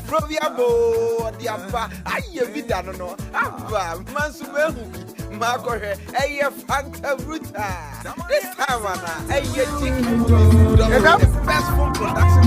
From your Diaspora, I have been done no. Abba, Mansumehu, Marco, a Fanta Bruta. This time, a the best phone production.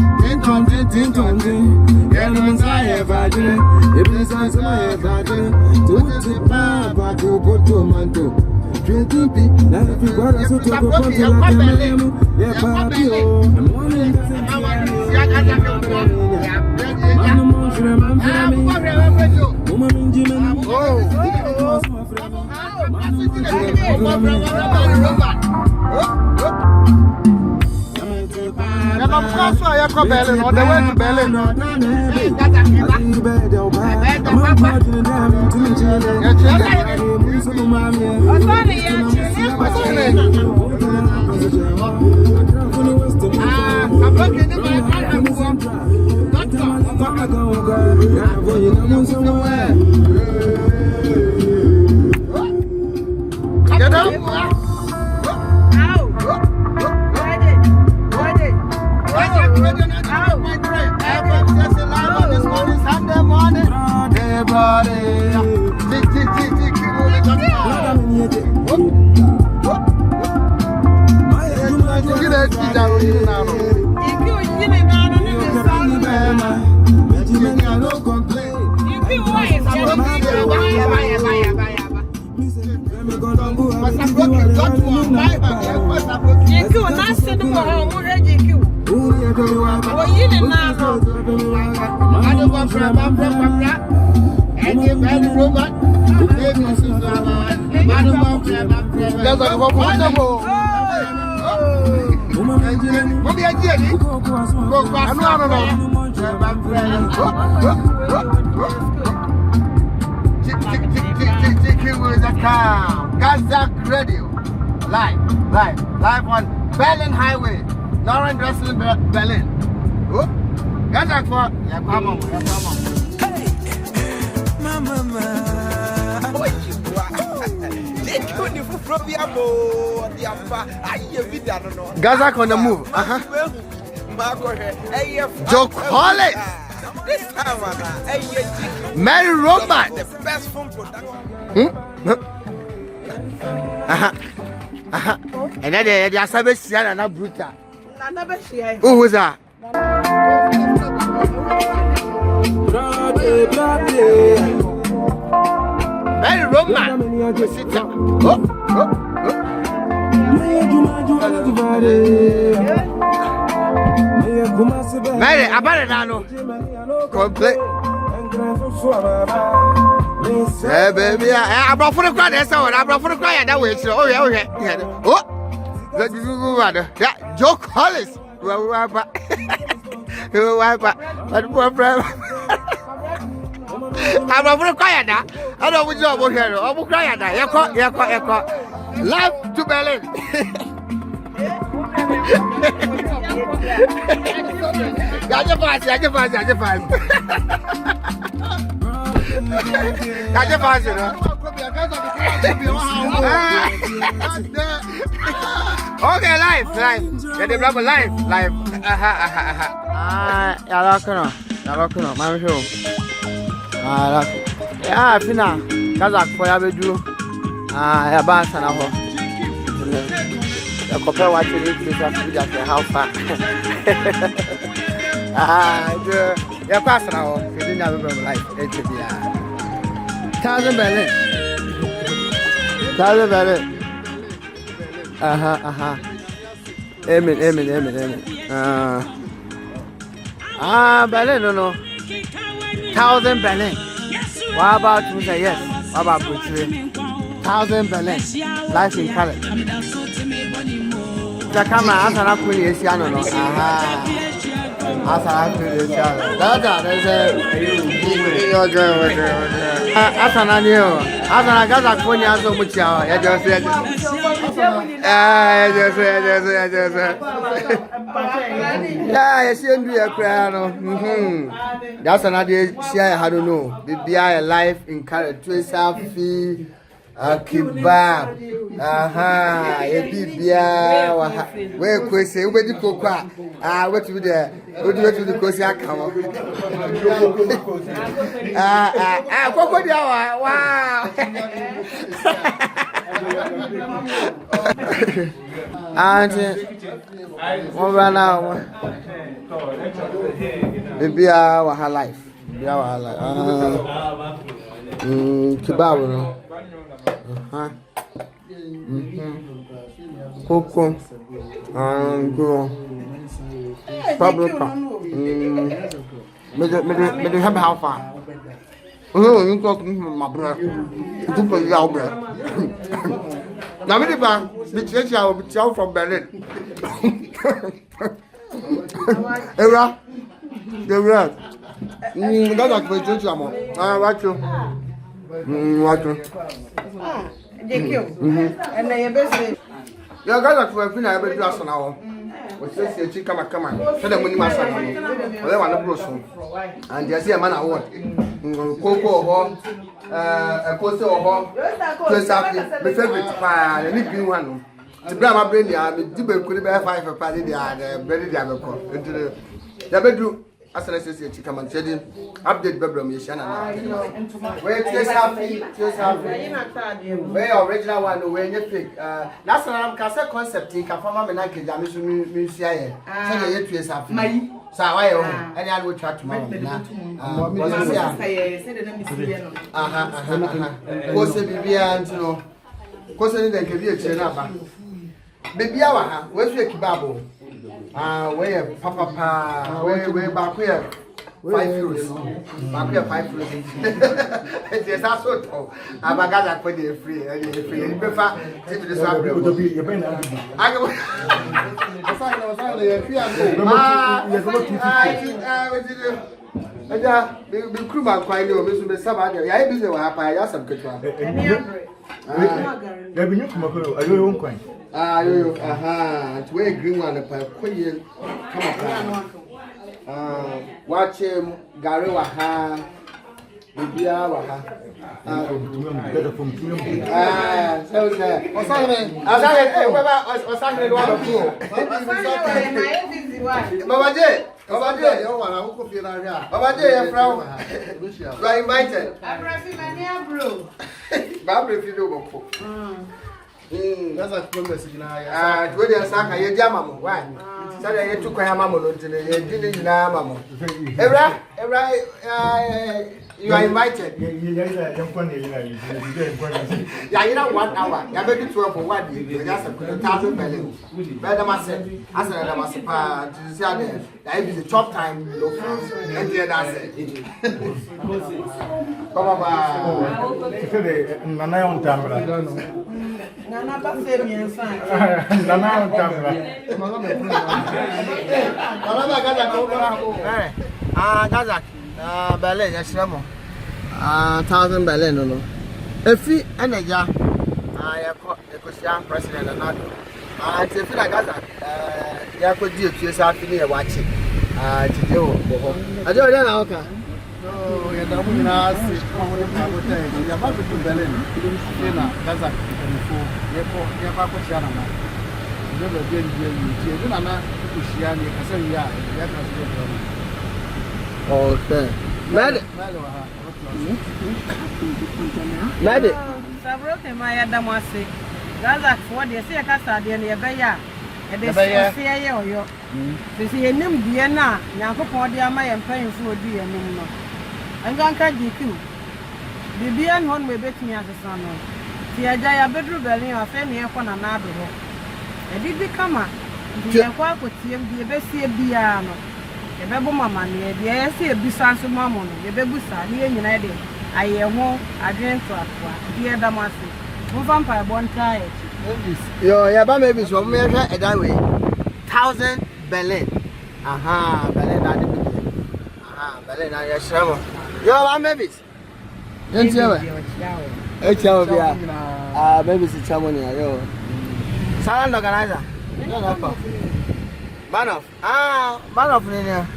GHSAG Radio, live on Berlin Highway, Lauren Dressel Berlin. GHSAG for come on. Hey, mama. GHSAG on the move. Joe Collins. This time, Mary Roman. The best phone production. And then they are service and a brutal. Who was that? Very Roman. Very Abaranano. Complete. Hey, baby, I brought for the crowd. I brought for the crowd that way. Oh, yeah. Oh, let's go. Yeah, Joe Collins. I'm over quiet now. I don't know what here. I'm quiet now. You live to Berlin. That's okay, live. Yeah, they blab live. My show. Yeah, Fina. GHSAG for you. Yeah, boss and a the compare what you need to how far. Yeah, pass now. You didn't have a life. 1,000 Berlin. Amen. Berlin, no. 1,000 Berlin. What about you say yes? What about you? 1,000 Berlin. Life in color. The camera has an apple is piano. As I do this, that is as an annual. As I got a phone, I so much. I just said, yeah, I shouldn't be a piano. That's another share. I don't know. The BI life in character, selfie. Akibab. Aha, Ebibia. Where could say, where the coca? What to be there? What do you do the cozy account? Cocoa, wow. And one run out. Maybe our life. Our life. Kebab. Coco. Go. Pablo. Me have how far? Oh, you talk my brother. You put your brother. Now, me the church I will be out from Berlin. Era, the red. That's like my church. I'm watch you. Watch you. And they best. You got that for a pin. I will do us now. What's this? You come on. Tell them when you must have. Well, I want to blow and just see a man I want. Coco, a coaster or home. Just after my favorite pie, and if you want to grab my brain, I will do could be 5 for party. They are the bread diameter into the bedroom. As an associate, you come and tell him update bedroom. You shall where just happy. Where original one, when you pick. Last time, Casa concept, you can form a menage. I'm assuming so you two years after. So I and I will try tomorrow. Course, baby, and you know, course, then can be a chenaba. Baby, where's your kebabo? Where Papa, where back here? 5 euros. Back here, 5 euros. It's also tall. I'm a guy that put it free. And you prefer to be the swap. I go. The crew man quite new, Mr. Sabbath. I busy with Papa. I have some good one. There be new from a your own coin. To wear green one, a queen. Watch him, Gary Waha, Bibia Waha. So, that's a good message now. Where they are, you jamamo. Why? So you took a mammo to the didn't mammo. You are invited. Yeah, you know 1 hour. You better 12 for 1 day. Just a 1,000 balloons. Better myself. As I was to say that is the top time. And that's it. Come on. Nana Bassemi and San. Nana Gaza. Berlin, yes, 1,000 Berlin, no. If we and a young president and not. If you like Gaza, you could do yourself watching. I don't know. No, you're not going to ask. You're about to Berlin. Gaza. Never been here. Okay. Mad. Several times I had them was sick. Gaza for the sea casa, the Nebeya. And they say, yo, they see a name Diana, Yanko Podia, my and paying for dear no. I'm going to GQ. The Bian one may bet me as a son. See a jaya bedroom belly or family upon another. And did become a quack with him, the best piano. The baby mamma, the essay of Bissans Mamma, the baby son, here united. I won't again to a dear Damasi. Move vampire one time. Yo, maybe so measure a that way. 1,000 Berlin. Aha, Berlin. Aha, Berlin. I show. Yo, maybe. Don't you ever? Maybe it's a ceremony. Yo, silent organizer. Man of Nina.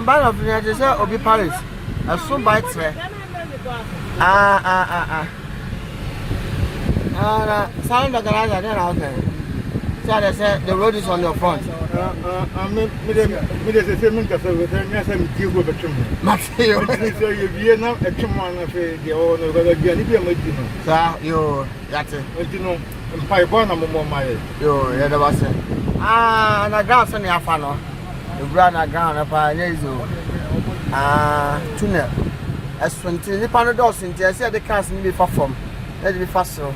Man of Nina. Just say Obi Paris. A so bites me. Sound organizer, then out there. So they said the road is on your front. Me the same thing with them. You go back to me. Matthew, so you now a command of the owner, whether you are you, that's it. You know, and 5 more miles. You, yeah, the boss. And a gas on the afano. You run a gun up a nazo. Tuna. As 20 pound in there, said the cars need to be far from. Let it be fast so.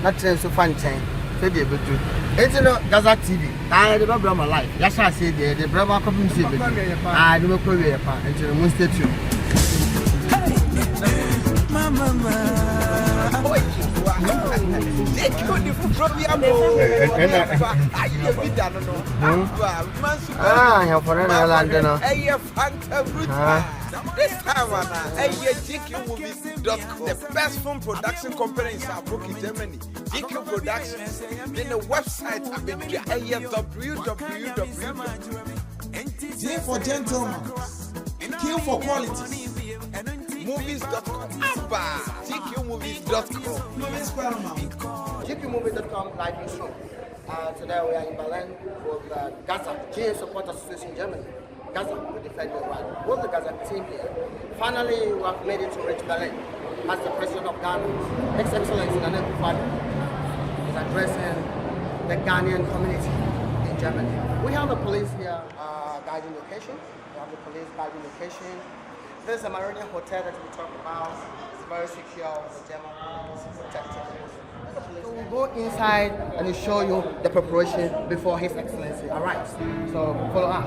Not change to find chain. Said they would do. It's not Gaza TV. I never brought my life. Yes, I said the Brahma community. I do not pray until the moon statue. Ah, you're for another land. This time, GHSAG the best film production company in Saarbrücken, Germany. GQ Productions. Then the website I've been www. J for gentlemen, Q for quality. Movies.com. GQmovies.com. GQmovies.com live in show. Today we are in Berlin with Gaza, GA Support Association Germany. Gaza will defend the right. Both the Gaza team here. Finally, we have made it to reach Berlin. As the president of Ghana, His Excellency Akufo-Addo is addressing the Ghanaian community in Germany. We have the police here guiding location. We have the police guiding location. This is a Marina hotel that we talked about. It's very secure. The German is protected. So we'll go inside and we'll show you the preparation before His Excellency arrives. So follow up.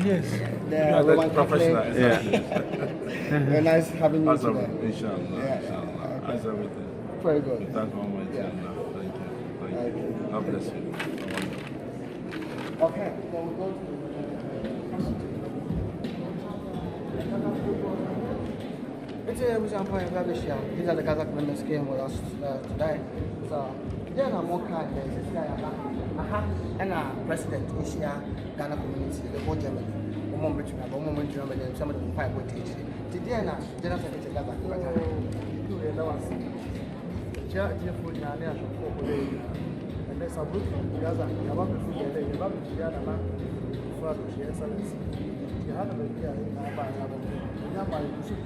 Yes. Very professional. Yeah. Very nice having you today. Inshallah. Yeah. Inshallah. How's everything? Very good. Thank Almighty Yeah. Allah. Thank you. God bless you. Okay, so we'll go to these are the Kazakh members came with us today. So, yeah, I'm more kind of this guy. And our president is here, Ghana community, the whole Germany. Some of them quite good teaching. Today, I'm General Secretary Kazakh. And there's a book from Gaza, you have to figure it, you have to figure it out for GHSAG. You have to be here in Naba, you have to shoot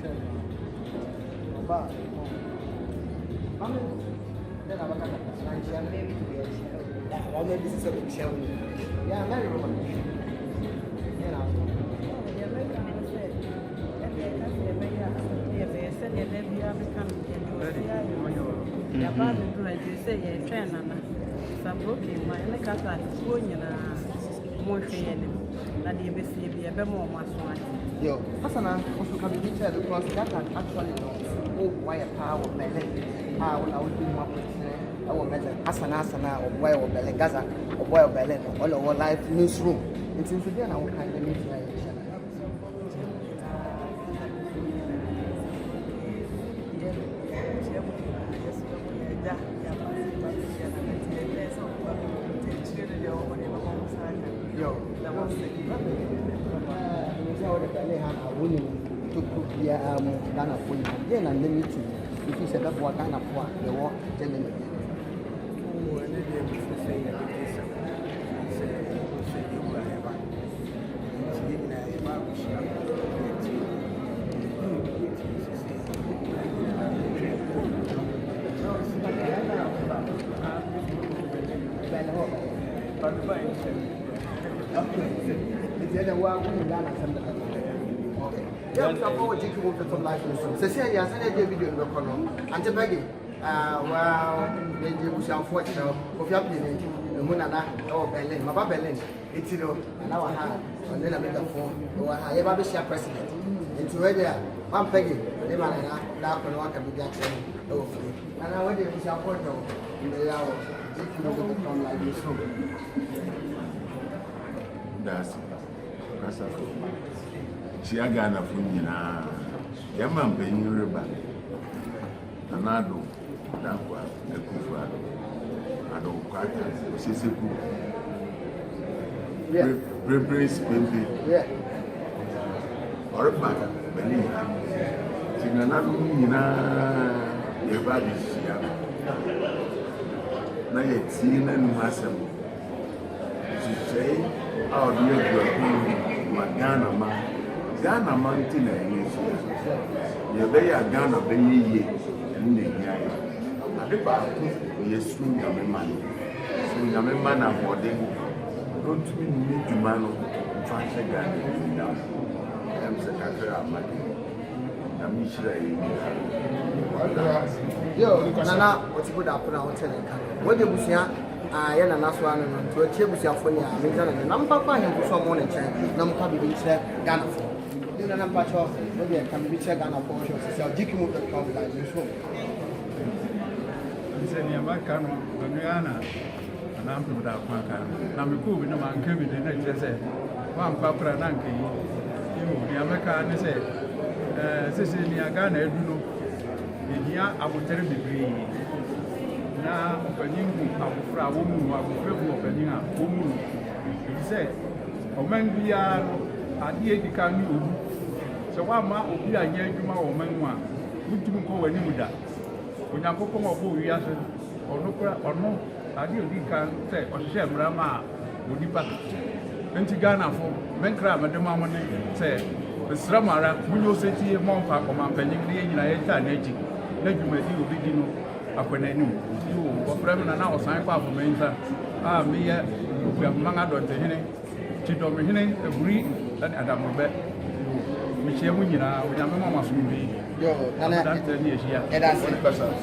But, Then I'm going to this is a big show. Yeah, I'm very romantic. You know. Yo, Hasana also can be detailed because that can actually know why a power of Berlin. I would do more personal. I will measure Hasana or why of Berlin, Gaza, or why of Berlin, all our live newsroom. It's in today, I will kind of meet Yo, that was the to cook the Ghana for you. Then and then to if you said that what Ghana for the war, Germany. Yeah, we forward GQ move from life news. So say yes, I did video no kono. Ante bagi well, they do some fortune of your opinion. Munana or Berlin, my Berlin. It's you know, and our hand, and then I make a phone. Or I ever be president. It's already one peggy, the man and I, that can walk and be that way. And I went to some photo in the hour. GQ move from life news. That's Chia Ghana Funina, Yaman Penny River, Anado, Dakwa, Akufo-Addo, Addo Kwata, Sisiku, Prince Pimpi, or Bata, Benin, Tinanina, everybody's here. Now it's seen and massive. To say, our dear Ghana mountain and you be a Ghana be ye and the guy. I be back, yes, soon you're a man. Soon you're a man of boarding. Don't mean to man fashion Ghana. I'm secretary of my I'm sure yo, Nana, what's good up now? What you see? I am a one to a table for you. I'm not finding for someone in China. No, can be Ghana for. You know, Pacho, maybe I can be Ghana for sure. So, GQ move the come like this one. It's a near Macano, Ghana, and I'm without Macano. Now, we could be no man came in the next day. One papa and uncle, you, the American said, Cecilia Ghana, you know, here I will tell you. Na opening afra womu afra opening a womu say oman bia ade edika ni obu so wa ma obi anya adwuma wo man wa mutum ko wani muda onyankopon obo wiase ono ade edika say ohye mrama odipa enti Ghana fo menkra madema amone say besramara munyo seti mo mpa komampanyin ne nyina yeta na agi na dwumadi obi di no akwenani you from na o san kwa for menza me manga dot hene ti do me hene aguri and adamobe me che mu nyina o nyame mama so bi yo nana e da se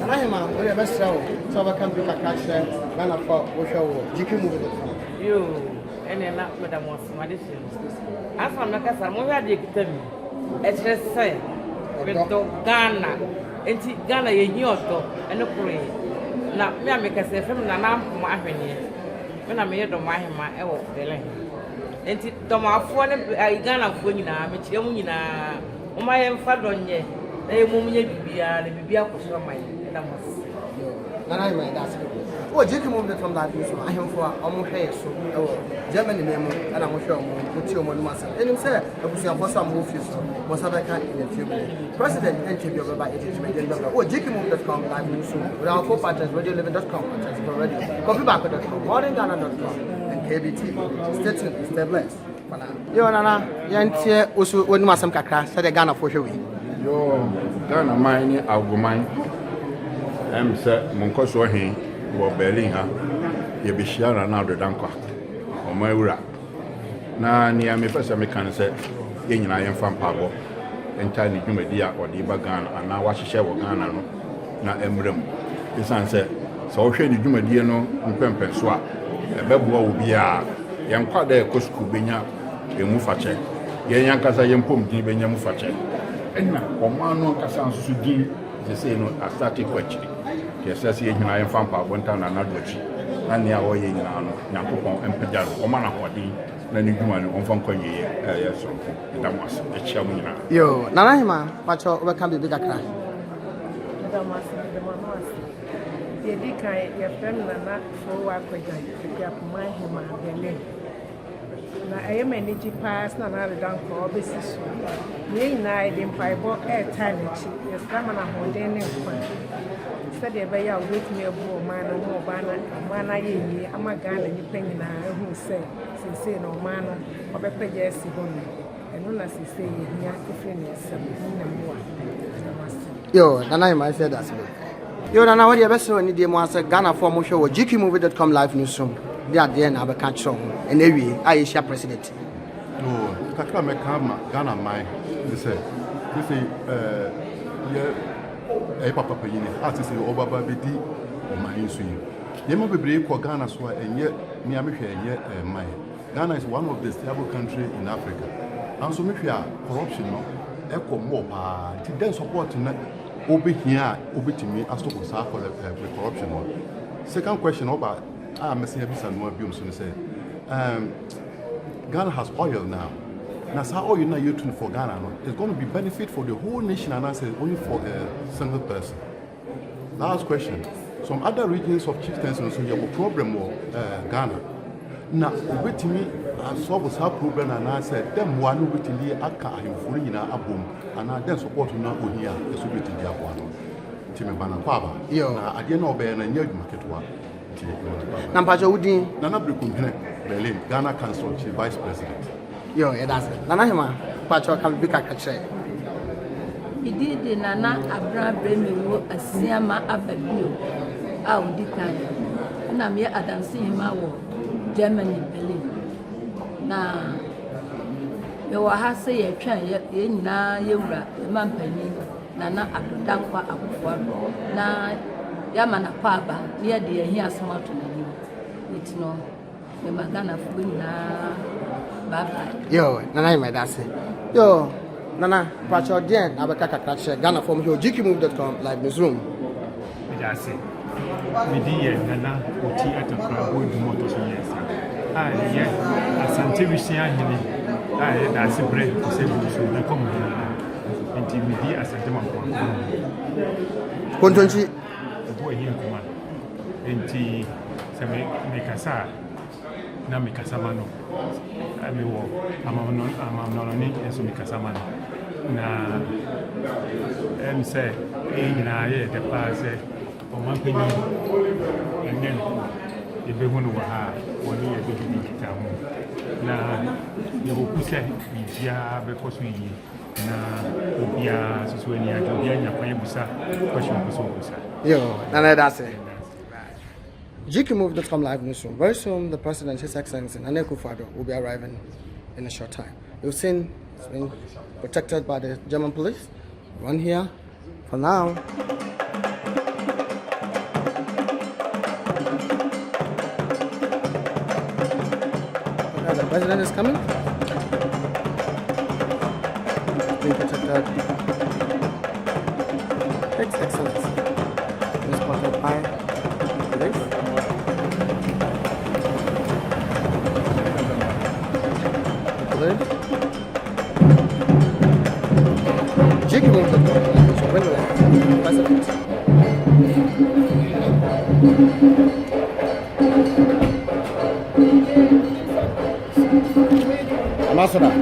nana hema o ye besra o so ba kan bi ka kashe nana fa o hwe wo GQ move the yo ene na madam was madison afa na kasa mo ya de kitami e chere se we do Ghana enti Ghana ye nyi oto ene kure na me ameka se fem na na mo ahwene me na me ye do mo ahema e wo Berlin enti do mo afo ne Ghana fo nyina me kire mu nyina o ma ye mfa do nye na ye mu nye bibia na bibia koso mai na mo nana hema da se o GQ move the from that news I him for omo hwe so e Germany name ana mo hwe omo ti omo no masa enim se abusia for some office mo sabeka in a few minutes president NTB over by agent o GQmove.com live news with our co-partners radioliving.com and Diaspora radio coffeeback.com modernghana.com and KBT stay tuned stay blessed for now yo nana yantie osu wonu asem kakra say the Ghana for hwe yo Ghana man ni aguman say monkoso hin wo Berlin ha ye be shiara na do dankwa o ma ewura na ni am pesa me kan say ye nyina ye mfa mpabo entani dwumadi a odi ba Ghana ana wa hyehyɛ wo Ghana no na emrem isan say so wo hwɛ ni dwumadi no mpempen so a ebeboa wo bia ye nkwa da ekosku benya emu fache ye nyankasa ye mpom din benya mu fache enna komano kasa nsusu din je say no asati kwachiri ke sase ye nyina ye mfa mpabo ntana na dochi na ne a wo ye nyina no nyankopon empejaro o mana hodin na ni dwuma no onfa nkonye ye so ndamos e chia mu nyina yo nana hema pacho obeka bi kakra ndamos ye dikai ye fem nana so wa kwaja ya puma hema Berlin na ayemani pass na na redan ko obesi so ye na ide mpaibo airtime chi ye sama na hoden ne kwa sɛdeɛ ɛbɛyɛ a wobɛtumi abu ɔman no ho ɔman no ayɛ yie ama Ghana nnipa nyinaa ɛhu sɛ seesei na ɔman no ɔbɛpɛgya asi hɔ no ɛno na seesei yɛhia ɛfiri ne nsɛm nam wa yo nana hema sɛ da se yo nana what you best know ni die mo asa Ghana for mo hwɛ wɔ GQmove.com live newsroom dia de na abɛka kyerɛ ho ɛna wie a yɛhyia president kakra mekama Ghana mine they say yeah papa payini artist obaba bedi mine so yi yema bebre ko Ghana so enye ni amehwe enye mine Ghana is one of the stable country in Africa and so mehwe corruption no eko mo pa ti den support na obehia obetimi astop sa for the corruption one. Second question about Messi Bisa no biom so say Ghana has oil now. Now, how oil now you're for Ghana? No? It's going to be benefit for the whole nation and not only for a single person. Last question. Some other regions of chieftains also have a problem with Ghana. Now, with me, I solve a problem and I said, them one with me, I can't fully in a boom, and I then support you now here, the Soviet Japan. Timmy Banapaba. I didn't know better than your market one. Nampacho Udi. Nana Brukumene, Berlin, Ghana Council, Vice President. Yo, that's it. Nana Hima, Pacho can be catched. He did Nana Abra Bremu, a Siama Abbeville, out the kind. And I'm here at Ansima, Germany, Berlin. Now, you will have say a train in Na Yura, the Mampany, Nana Abdankwa Akufo-Addo. Na Yamana Paba, near the here smart to you. It's no, the Magana Funa. Bye. Yo, Nana, my that's it. Yo, Nana, Pacho Jen, Abakaka Catch, Ghana from your GQMove.com, live newsroom. That's it. Media, Nana, Oti at the crowd, going to motors. Yes, Asante Vishia, that's a break to say, the common. And media Asante Mamma. Contonchi, the boy here, command. And Mekasa. Na mikasamano amewo amamnoni enso mikasamano na say na ye de passe o mampeni enen ebehunu wa ha woni ye bibi kitamu na ye okuse bibia be koso yi na obia susu eni ajo bia nya kwan busa question busa yo Nana, that's it. GQMove.com live newsroom. Very soon, the President, His Excellency, Akufo-Addo, will be arriving in a short time. You've seen it's been protected by the German police. One here for now. Okay, the President is coming. It's being protected. His Excellency is spotted by police. Ambassador.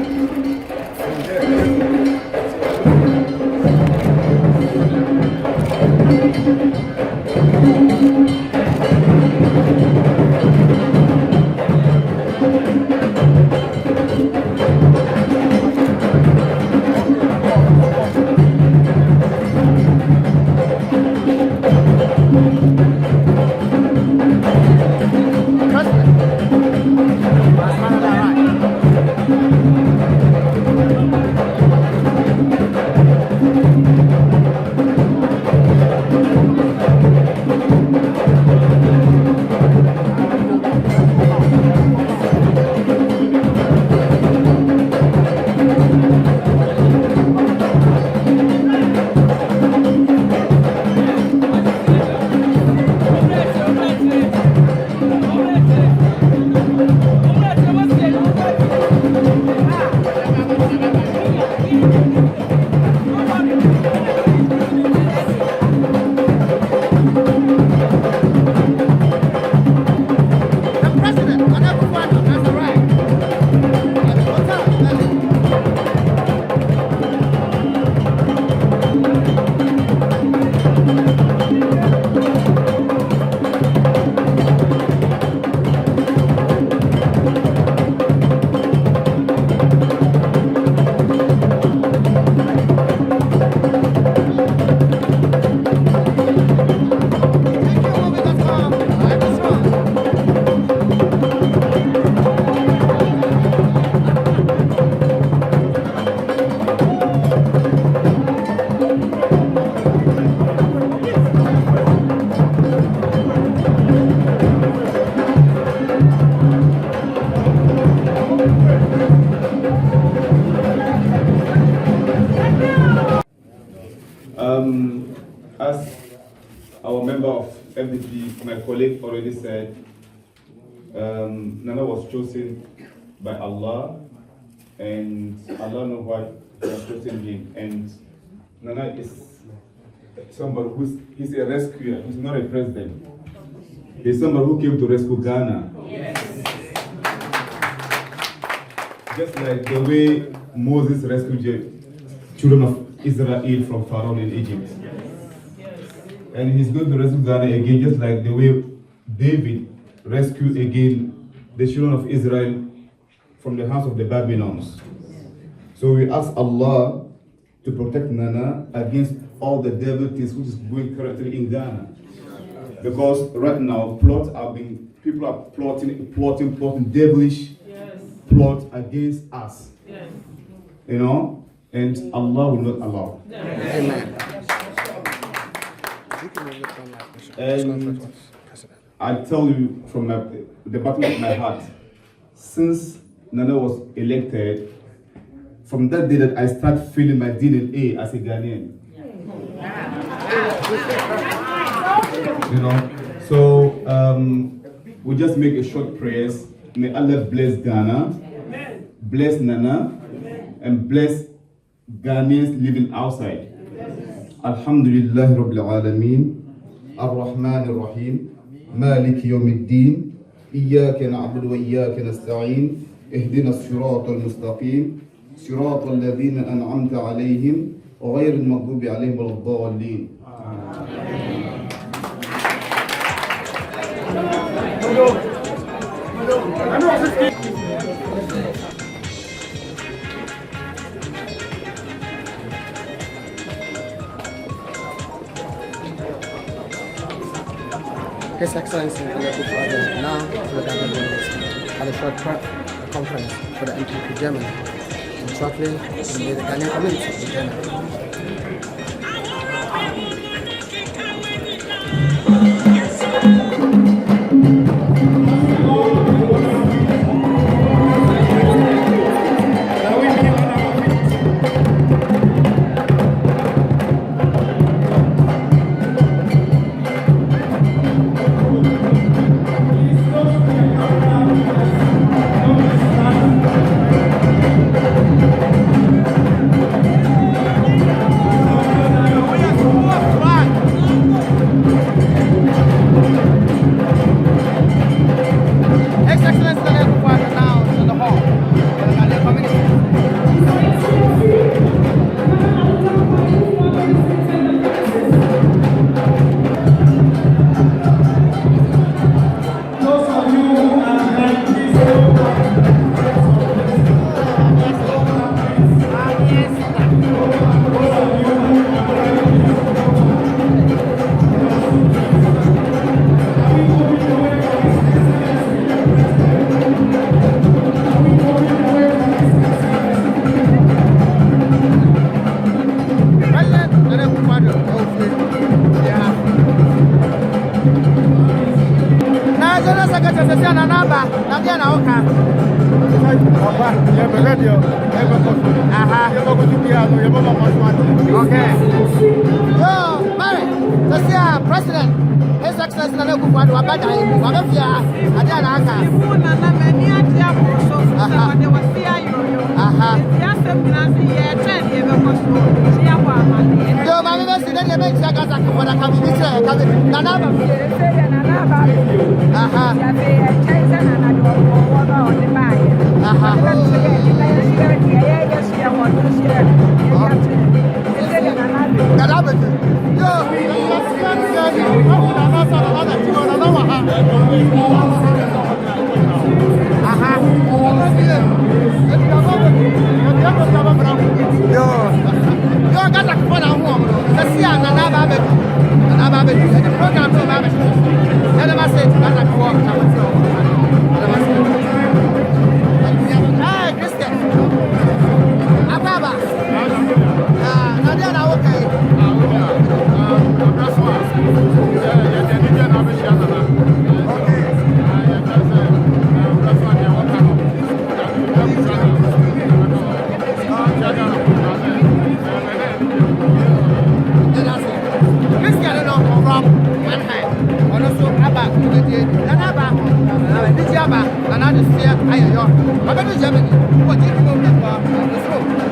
As our member of FDP, my colleague already said, Nana was chosen by Allah, and Allah knows why He has chosen him. And Nana is somebody he's a rescuer. He's not a president. He's somebody who came to rescue Ghana. Yes. Just like the way Moses rescued the children of Israel from Pharaoh in Egypt. And he's going to rescue Ghana again, just like the way David rescued again the children of Israel from the hands of the Babylons. So we ask Allah to protect Nana against all the devil things which is going currently in Ghana. Because right now, people are plotting devilish plot against us. Yes. You know, and Allah will not allow. Amen. And I tell you from the bottom of my heart, since Nana was elected, from that day that I start feeling my DNA as a Ghanaian. You know, so we just make a short prayers. May Allah bless Ghana, bless Nana, and bless Ghanaians living outside. Alhamdulillah Rabbil Alameen, Ar-Rahman Ar-Rahim, Malik Yawmiddin, Iyaka na'budu wa iyaka nasta'in, Ihdina as-sirata al-mustaqim, sirata alladhina an'amta alayhim, wa ghayri al-maghdubi alayhim wa ad-dallin. His Excellency Akufo-Addo now to the Ghana at a short conference for the MPP Germany and shortly in the Ghanaian community in Germany. President, His Excellency Akufo-Addo, to Germany. What do you know about this road?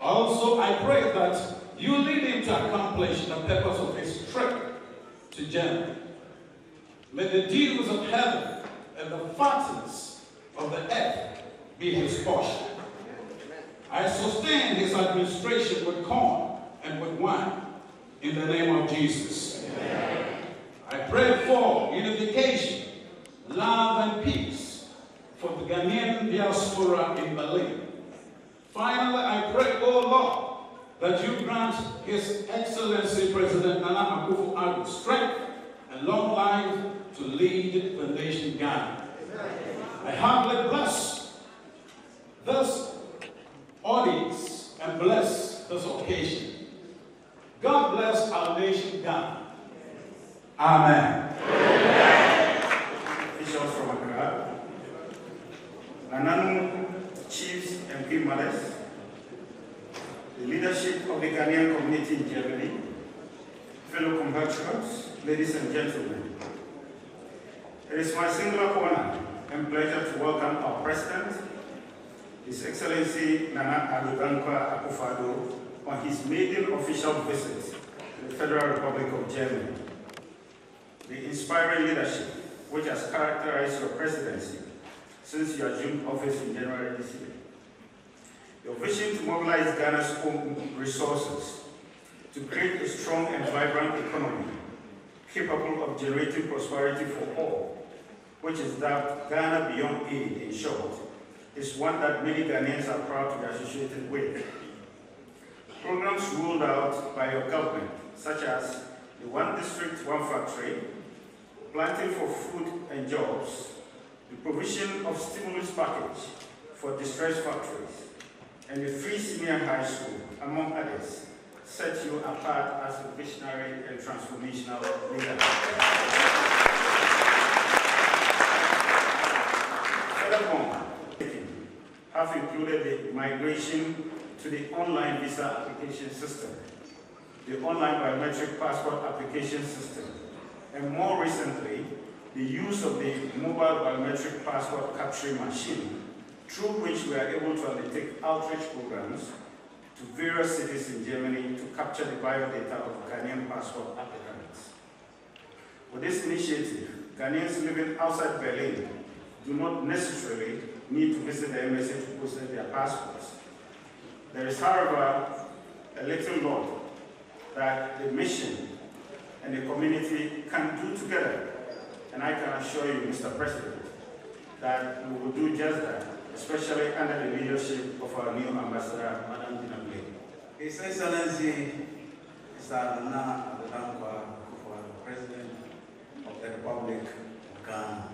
Also, I pray that you lead him to accomplish the purpose of his trip to Germany. May the dews of heaven and the fatness of the earth be his portion. I sustain his administration with corn and with wine in the name of Jesus. Amen. I pray for unification, love, and peace for the Ghanaian diaspora in Berlin. Finally, I pray, O Lord, that you grant His Excellency President Nana Akufo-Addo strength and long life to lead the nation Ghana. I humbly bless this audience and bless this occasion. God bless our nation Ghana. Amen. Officials from Accra, Nananu chiefs and queen mothers, the leadership of the Ghanaian community in Germany, fellow compatriots, ladies and gentlemen. It is my singular honor and pleasure to welcome our President, His Excellency Nana Addo Akufo-Addo, on his maiden official visit to the Federal Republic of Germany. The inspiring leadership which has characterized your presidency since you assumed office in January this year. Your vision to mobilize Ghana's own resources to create a strong and vibrant economy capable of generating prosperity for all, which is that Ghana beyond aid, in short, is one that many Ghanaians are proud to be associated with. Programs rolled out by your government, such as the One District, One Factory, Planting for Food and Jobs, the provision of stimulus package for distressed factories, and the free senior high school, among others, set you apart as a visionary and transformational leader. Furthermore, have included the migration to the online visa application system, the online biometric passport application system, and more recently, the use of the mobile biometric passport capturing machine, through which we are able to undertake outreach programs to various cities in Germany to capture the biodata of Ghanaian passport applicants. With this initiative, Ghanaians living outside Berlin do not necessarily need to visit the embassy to process their passports. There is, however, a little lot that the mission and the community can do together. And I can assure you, Mr. President, that we will do just that, especially under the leadership of our new ambassador, Madam Dinable. His Excellency, Mr. Nana Addo Akufo-Addo, President of the Republic of Ghana.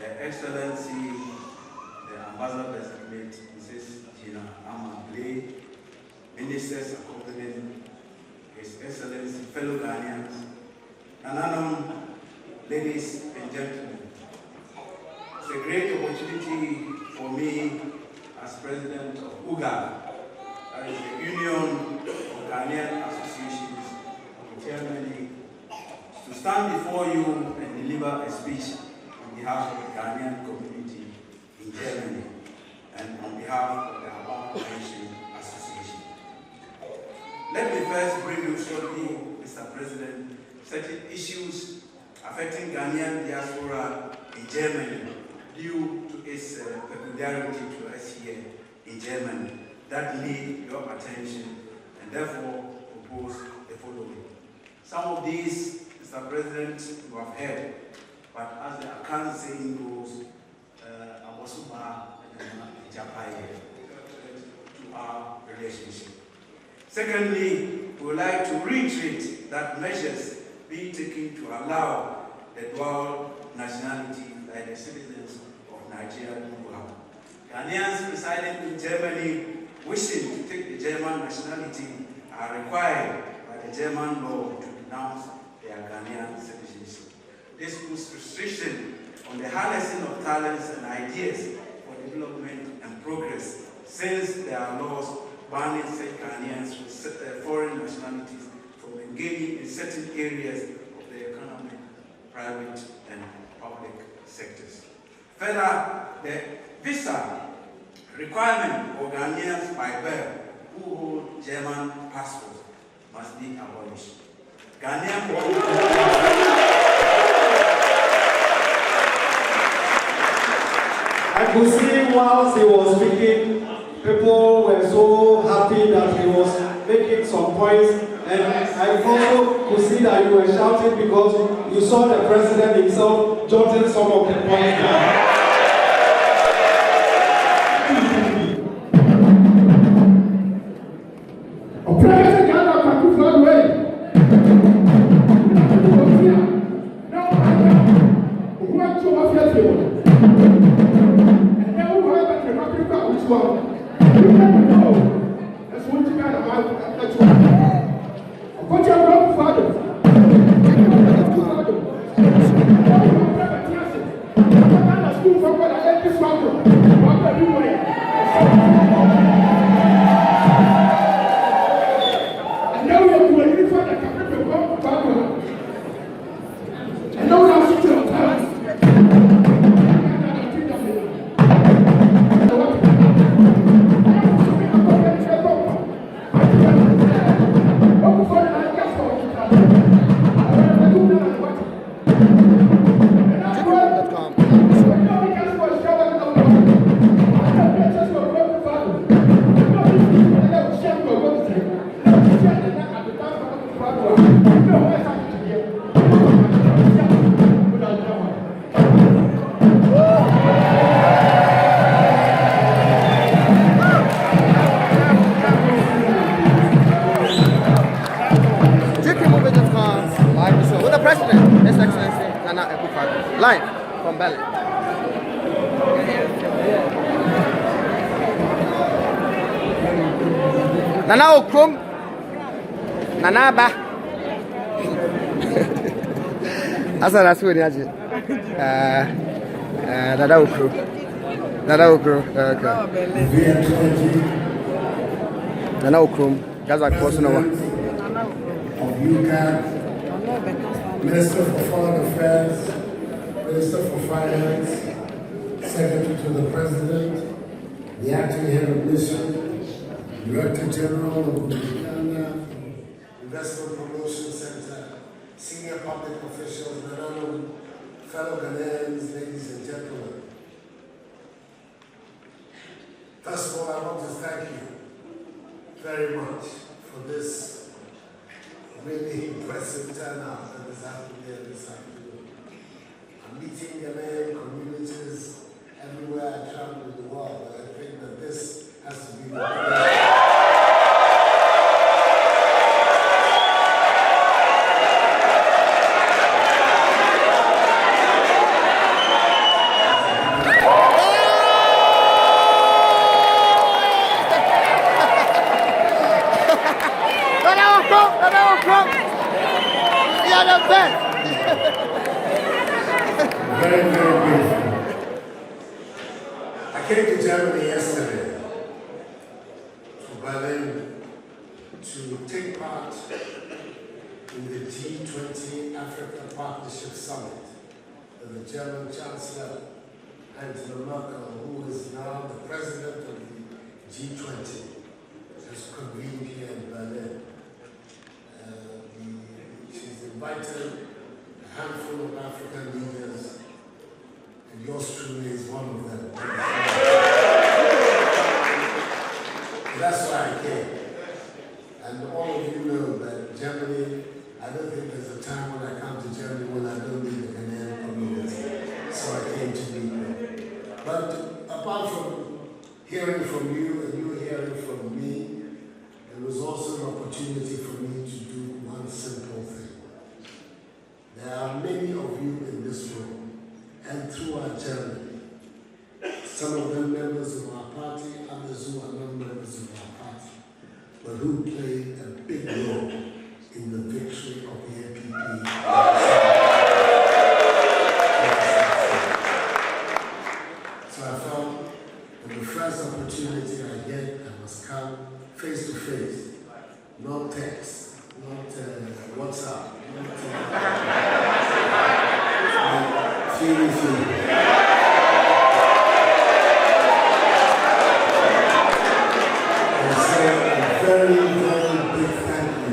Her Excellency, the Ambassador Designate, Mrs. Gina Amable, Ministers accompanying His Excellency, fellow Ghanaians, and ladies and gentlemen. It's a great opportunity for me as President of UGA, that is the Union of Ghanaian Associations in Germany, to stand before you and deliver a speech on behalf of the Ghanaian community in Germany. and on behalf of the Abba Nation Association. Let me first bring you shortly, Mr. President, certain issues affecting Ghanaian diaspora in Germany due to its peculiarity to us here in Germany that need your attention and therefore propose the following. Some of these, Mr. President, you have heard, but as the account saying goes, to our relationship. Secondly, we would like to reiterate that measures be taken to allow the dual nationality like the citizens of Nigeria who have. Ghanaians residing in Germany wishing to take the German nationality are required by the German law to renounce their Ghanaian citizenship. This puts restriction on the harnessing of talents and ideas for development and progress, since there are laws banning such Ghanaians with foreign nationalities from engaging in certain areas of the economic, private, and public sectors. Further, the visa requirement for Ghanaians by birth who hold German passports must be abolished. I could see whilst he was speaking, people were so happy that he was making some points, and I also could see that you were shouting because you saw the president himself jotting some of the points down. President Akufo-Addo, with the President, His Excellency Nana Akufo-Addo, live from Berlin. Nana Okrom, Nana Ba. That's what it is. Nana Okrom. Nana Okrom. Nana Okrom. Gaza Kosovo. Of UCAD, Minister for Foreign Affairs, Minister for Finance, Secretary to the President, the Acting Head of Mission, Director General of the Ghana Investment Promotion Center, senior public officials, fellow Ghanaians, ladies and gentlemen. First of all, I want to thank you very much for this really impressive turnout that is happening here this afternoon. I'm meeting Ghanaian communities everywhere I travel in the world, and I think that this has to be the biggest. Very, very grateful. I came to Germany yesterday, to Berlin, to take part in the G20 Africa Partnership Summit that the German Chancellor Angela Merkel, who who is now the president of the G20, has convened here in Berlin. She's invited a handful of African leaders, and yours truly is one of them. That's why I came. And all of you know that Germany, I don't think there's a time when I come to Germany when I don't meet the Ghanaian community. So I came to meet them. But apart from hearing from you and you hearing from me, there was also an opportunity for me to do one simple thing. There are many of you in this room and throughout Germany, some of them members of our party, others who are not members of our party, but who played a big role in the victory of the NPP. So I felt that the first opportunity I get, I must come face to face, not text, not WhatsApp, not feeling. Very, very big thank you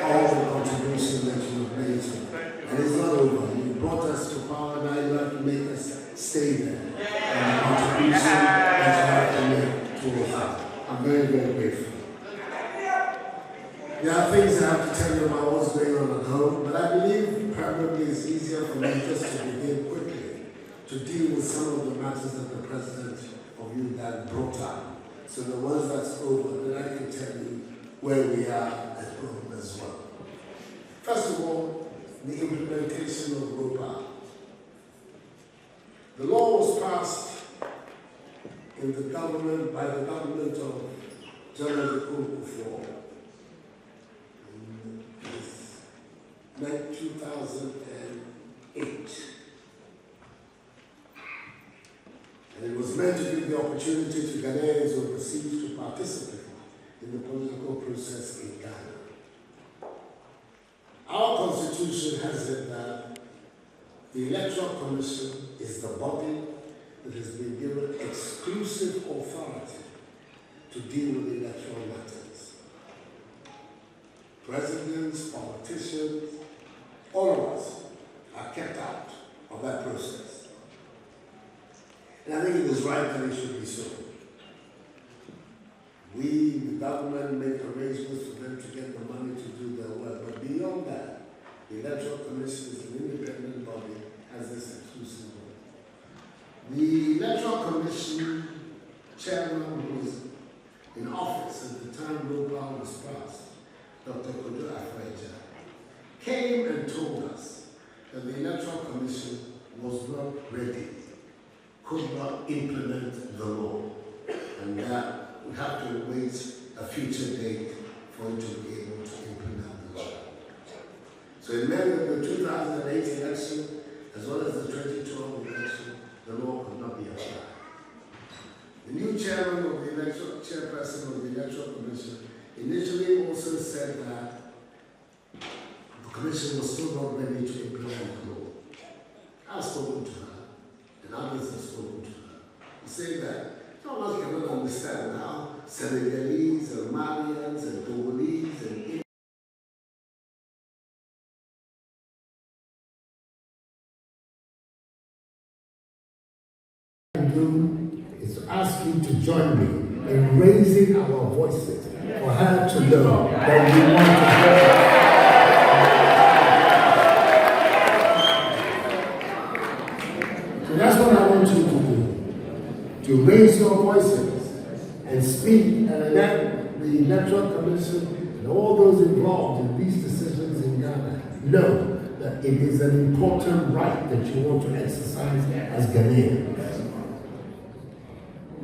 for all the contribution that you have made. And it's not over. You brought us to power, now you have to make us stay there. And the contribution that you have to make towards us. I'm very, very grateful. There are things I have to tell you about what's going on at home, but I believe probably it's easier for me just to begin quickly to deal with some of the matters that the President of UGAG brought up. So the ones that's over, then I can tell you where we are at home as well. First of all, the implementation of ROPA. The law was passed in the government, by the government of General Akufo-Addo in 2008. And it was meant to give the opportunity to Ghanaians overseas to participate in the political process in Ghana. Our constitution has it that the Electoral Commission is the body that has been given exclusive authority to deal with electoral matters. Presidents, politicians, all of us are kept out of that process. And I think it is right that it should be so. We, the government, make arrangements for them to get the money to do their work. But beyond that, the Electoral Commission is an independent body, has this exclusive role. The Electoral Commission chairman who was in office at the time ROPA was passed, Dr. Akufo-Addo, came and told us that the Electoral Commission was not ready, could not implement the law, and that we have to wait a future date for it to be able to implement the law. So in May of the 2008 election, as well as the 2012 election, the law could not be applied. The new chairman of the chairperson of the Electoral Commission initially also said that the Commission was still not ready to implement the law. I've spoken to her, and others have spoken to her. He said that some of us cannot understand how Senegalese and Malians and Togolese and do is to ask you to join me in raising our voices for her to know that we want to help. So that's what I want you to do, to raise your voices and speak and let the Electoral Commission and all those involved in these decisions in Ghana know that it is an important right that you want to exercise as Ghanaians.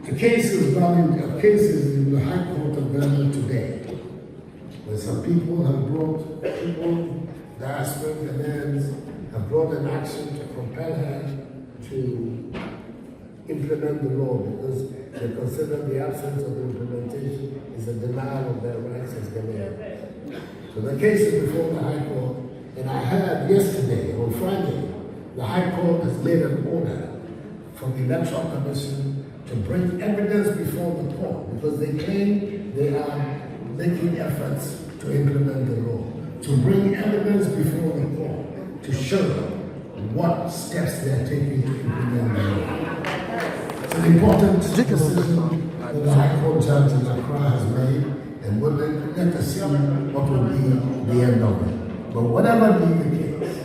A case is in the High Court of Ghana today, where some people have brought, diaspora Ghanaians have brought an action to compel her to implement the law because they consider the absence of implementation is a denial of their rights as Ghanaians. So the case is before the High Court, and I heard yesterday, on Friday, the High Court has made an order for the Electoral Commission to bring evidence before the court, because they claim they are making efforts to implement the law, to bring evidence before the court to show what steps they are taking to implement the law. It's an important decision that the High Court judge in Accra has made, and we'll let us see what will be the end of it. But whatever be the case,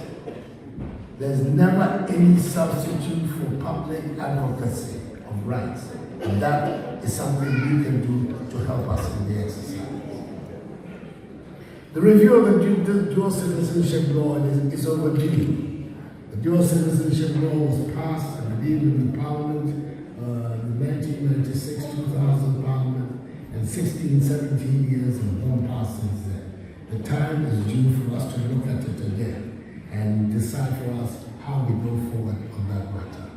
there's never any substitute for public advocacy of rights. And that is something we can do to help us in the exercise. The review of the dual citizenship law is overdue. The dual citizenship law was passed, I believe, in the Parliament, the 1996-2000 Parliament, and 16, 17 years have gone past since then. The time is due for us to look at it again and decide for us how we go forward on that matter.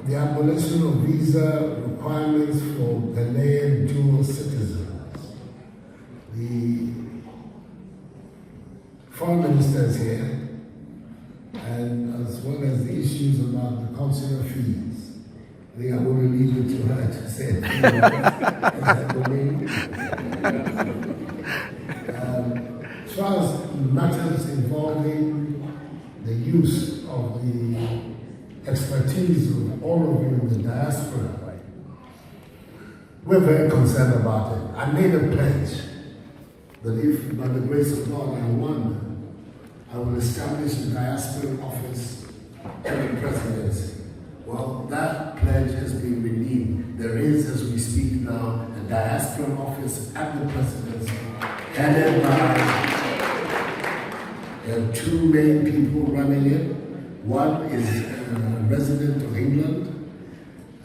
The abolition of visa requirements for Ghanaian dual citizens. The foreign minister is here, and as well as the issues about the consular fees. I think I'm going to leave it to her to say as far as matters involving the use of the expertise of all of you in the diaspora, we're very concerned about it. I made a pledge that if, by the grace of God, I won, I will establish a diaspora office in the presidency. Well, that pledge has been renewed. There is, as we speak now, a diaspora office at the presidency, headed by there are two main people running it. One is a resident of England,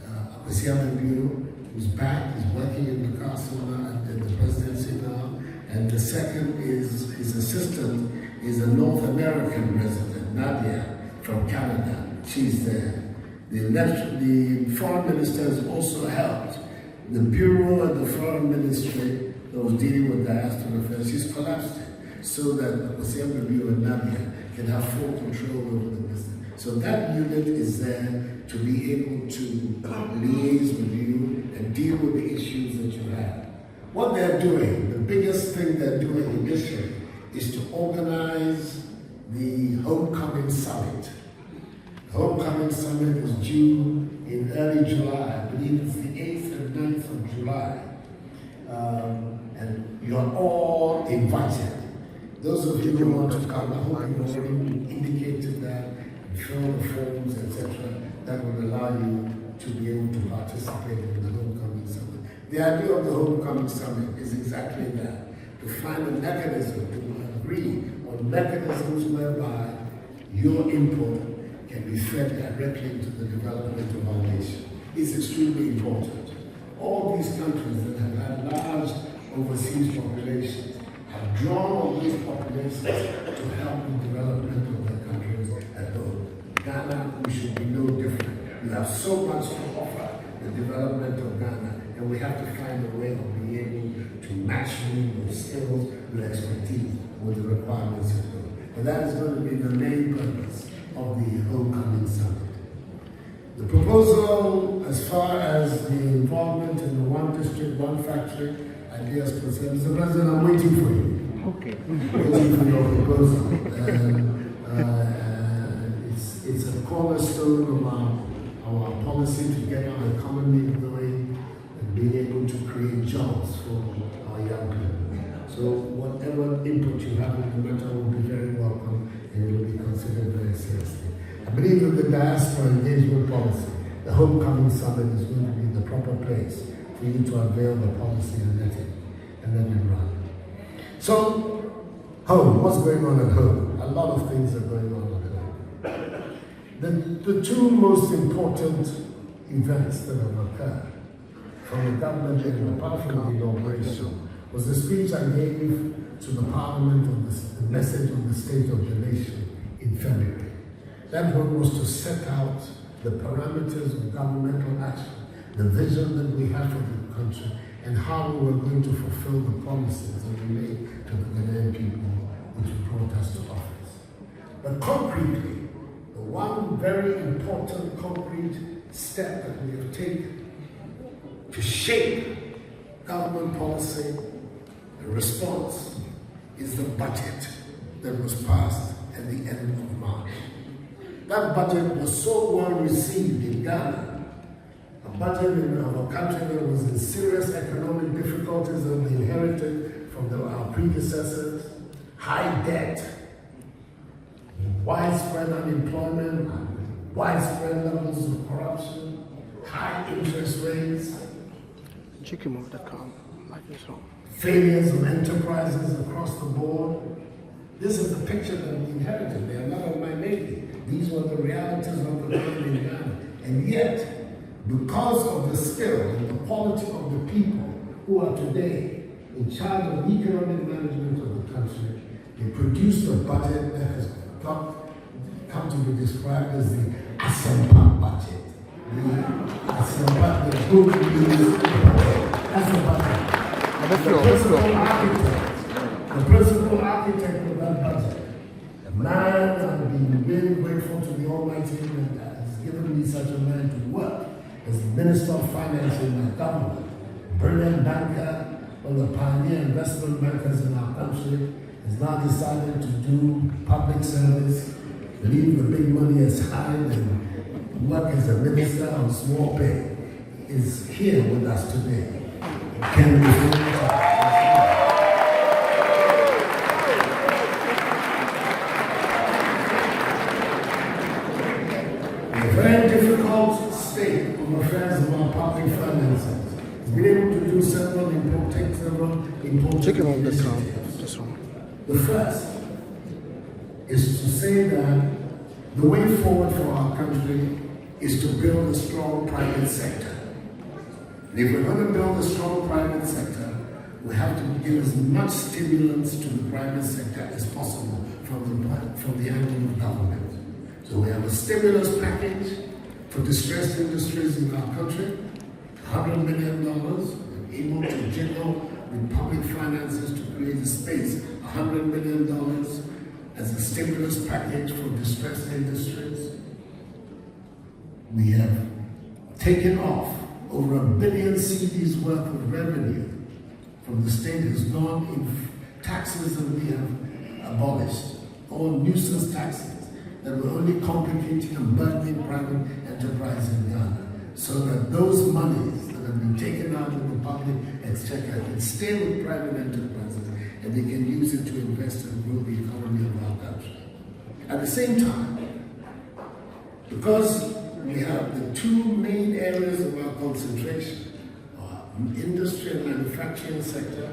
Akufo-Addo, who's back, is working in the castle now and in the presidency now. And the second is his assistant, is a North American resident, Nadia, from Canada. She's there. The foreign minister has also helped. The bureau at the foreign ministry that was dealing with diaspora affairs, she's collapsed it so that Akufo-Addo and Nadia can have full control over the business. So that unit is there to be able to liaise with you and deal with the issues that you have. What they're doing, the biggest thing they're doing initially, is to organize the Homecoming Summit. The Homecoming Summit is due in early July. I believe it's the 8th and 9th of July. And you're all invited. Those of you who want to come, I hope you've already indicated that, fill the forms, etc. That will allow you to be able to participate in the Homecoming Summit. The idea of the Homecoming Summit is exactly that, to find a mechanism, to agree on mechanisms whereby your input can be fed directly into the development of our nation. It's extremely important. All these countries that have had large overseas populations have drawn on these populations to help the development of their countries at home. Ghana, we should be no different. We have so much to offer the development of Ghana, and we have to find a way of being able to match with skills, with expertise, with the requirements of home. And that is going to be the main purpose of the Homecoming Summit. The proposal, as far as the involvement in the one district, one factory ideas concerned, Mr. President, I'm waiting for you. Okay. Waiting for your proposal. It's a cornerstone of our policy to get our economy going and being able to create jobs for our young people. So whatever input you have in the matter will be very welcome and it will be considered very seriously. I believe that the diaspora engagement policy, the Homecoming Summit, is going to be the proper place for you to unveil the policy and let it run. So, home, what's going on at home? A lot of things are going on at home. The two most important events that have occurred from the government and apart from the inauguration was the speech I gave to the Parliament on the message on the state of the nation in February. That one was to set out the parameters of governmental action, the vision that we have for the country, and how we were going to fulfill the promises that we made to the Ghanaian people which brought us to office. But concretely, the one very important concrete step that we have taken to shape government policy and response is the budget that was passed at the end of March. That budget was so well received in Ghana, a budget in our country that was in serious economic difficulties that we inherited from our predecessors, high debt, widespread unemployment, widespread levels of corruption, high interest rates, failures of enterprises across the board. This is the picture that we inherited. They are not of my making. These were the realities of the time in Ghana. And yet, because of the skill and the quality of the people who are today in charge of economic management of the country, they produced a budget that has come to be described as the Asempa budget. The Asempa, the good news budget. That's the budget. The principal architect of that budget, a man I've been really grateful to the Almighty that has given me such a man to work as the Minister of Finance in my government, brilliant banker, one of the pioneer investment bankers in our country, has now decided to do public service, leave the big money aside and work as a minister on small pay, is here with us today. Can we very difficult state of affairs of our public finances. It's been able to do several important initiatives. The first is to say that the way forward for our country is to build a strong private sector. And if we're going to build a strong private sector, we have to give as much stimulants to the private sector as possible from the angle of government. So we have a stimulus package for distressed industries in our country, $100 million, able to jiggle with public finances to create a space, $100 million as a stimulus package for distressed industries. We have taken off over 1 billion cedis worth of revenue from the state has gone in taxes that we have abolished, all nuisance taxes that were only complicating and burdening private enterprise in Ghana, so that those monies that have been taken out of the public exchequer can stay with private enterprises and they can use it to invest and grow the economy of our country. At the same time, because we have the two main areas of our concentration, our industry and manufacturing sector,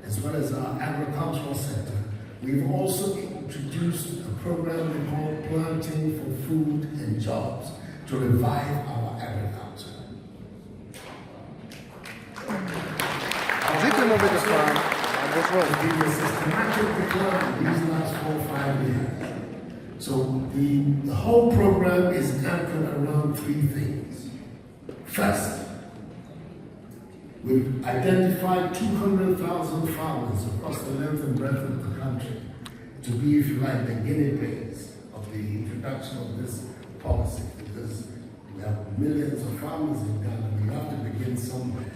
as well as our agricultural sector, we've also introduced a program we call Planting for Food and Jobs to revive our agriculture. There's been a systematic decline these last 4 or 5 years. So the whole program is anchored around 3 things. First, we've identified 200,000 farmers across the length and breadth of the country to be, if you like, the guinea pigs of the introduction of this policy, because we have millions of farmers in Ghana. We have to begin somewhere.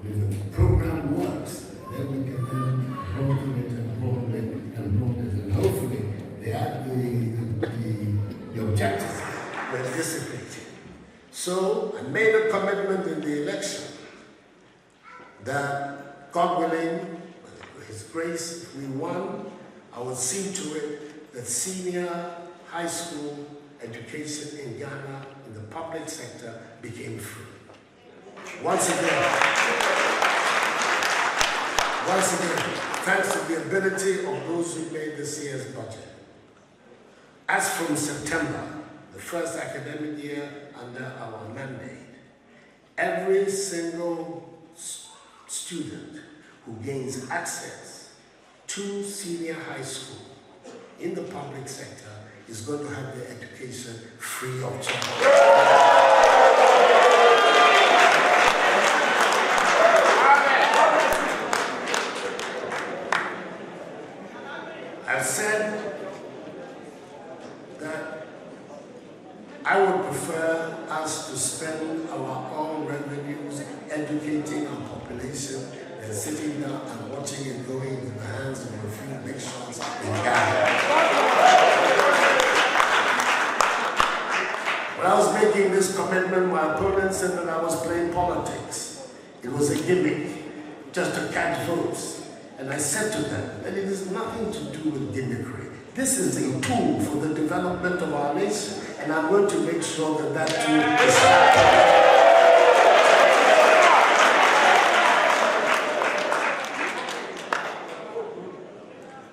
If the program works, then we can then broaden it and broaden it and broaden it, and hopefully the objectives were dissipated. So I made a commitment in the election that, God willing, with His grace, if we won, I would see to it that senior high school education in Ghana, in the public sector, became free. Once again, thanks to the ability of those who made this year's budget. As from September, the first academic year under our mandate, every single student who gains access to senior high school in the public sector is going to have their education free of charge. I've said that our population than sitting down and watching it go into the hands of a few big shots in Ghana. When I was making this commitment, my opponent said that I was playing politics. It was a gimmick, just to catch votes. And I said to them that it is nothing to do with gimmickry. This is a tool for the development of our nation, and I'm going to make sure that that tool is happening.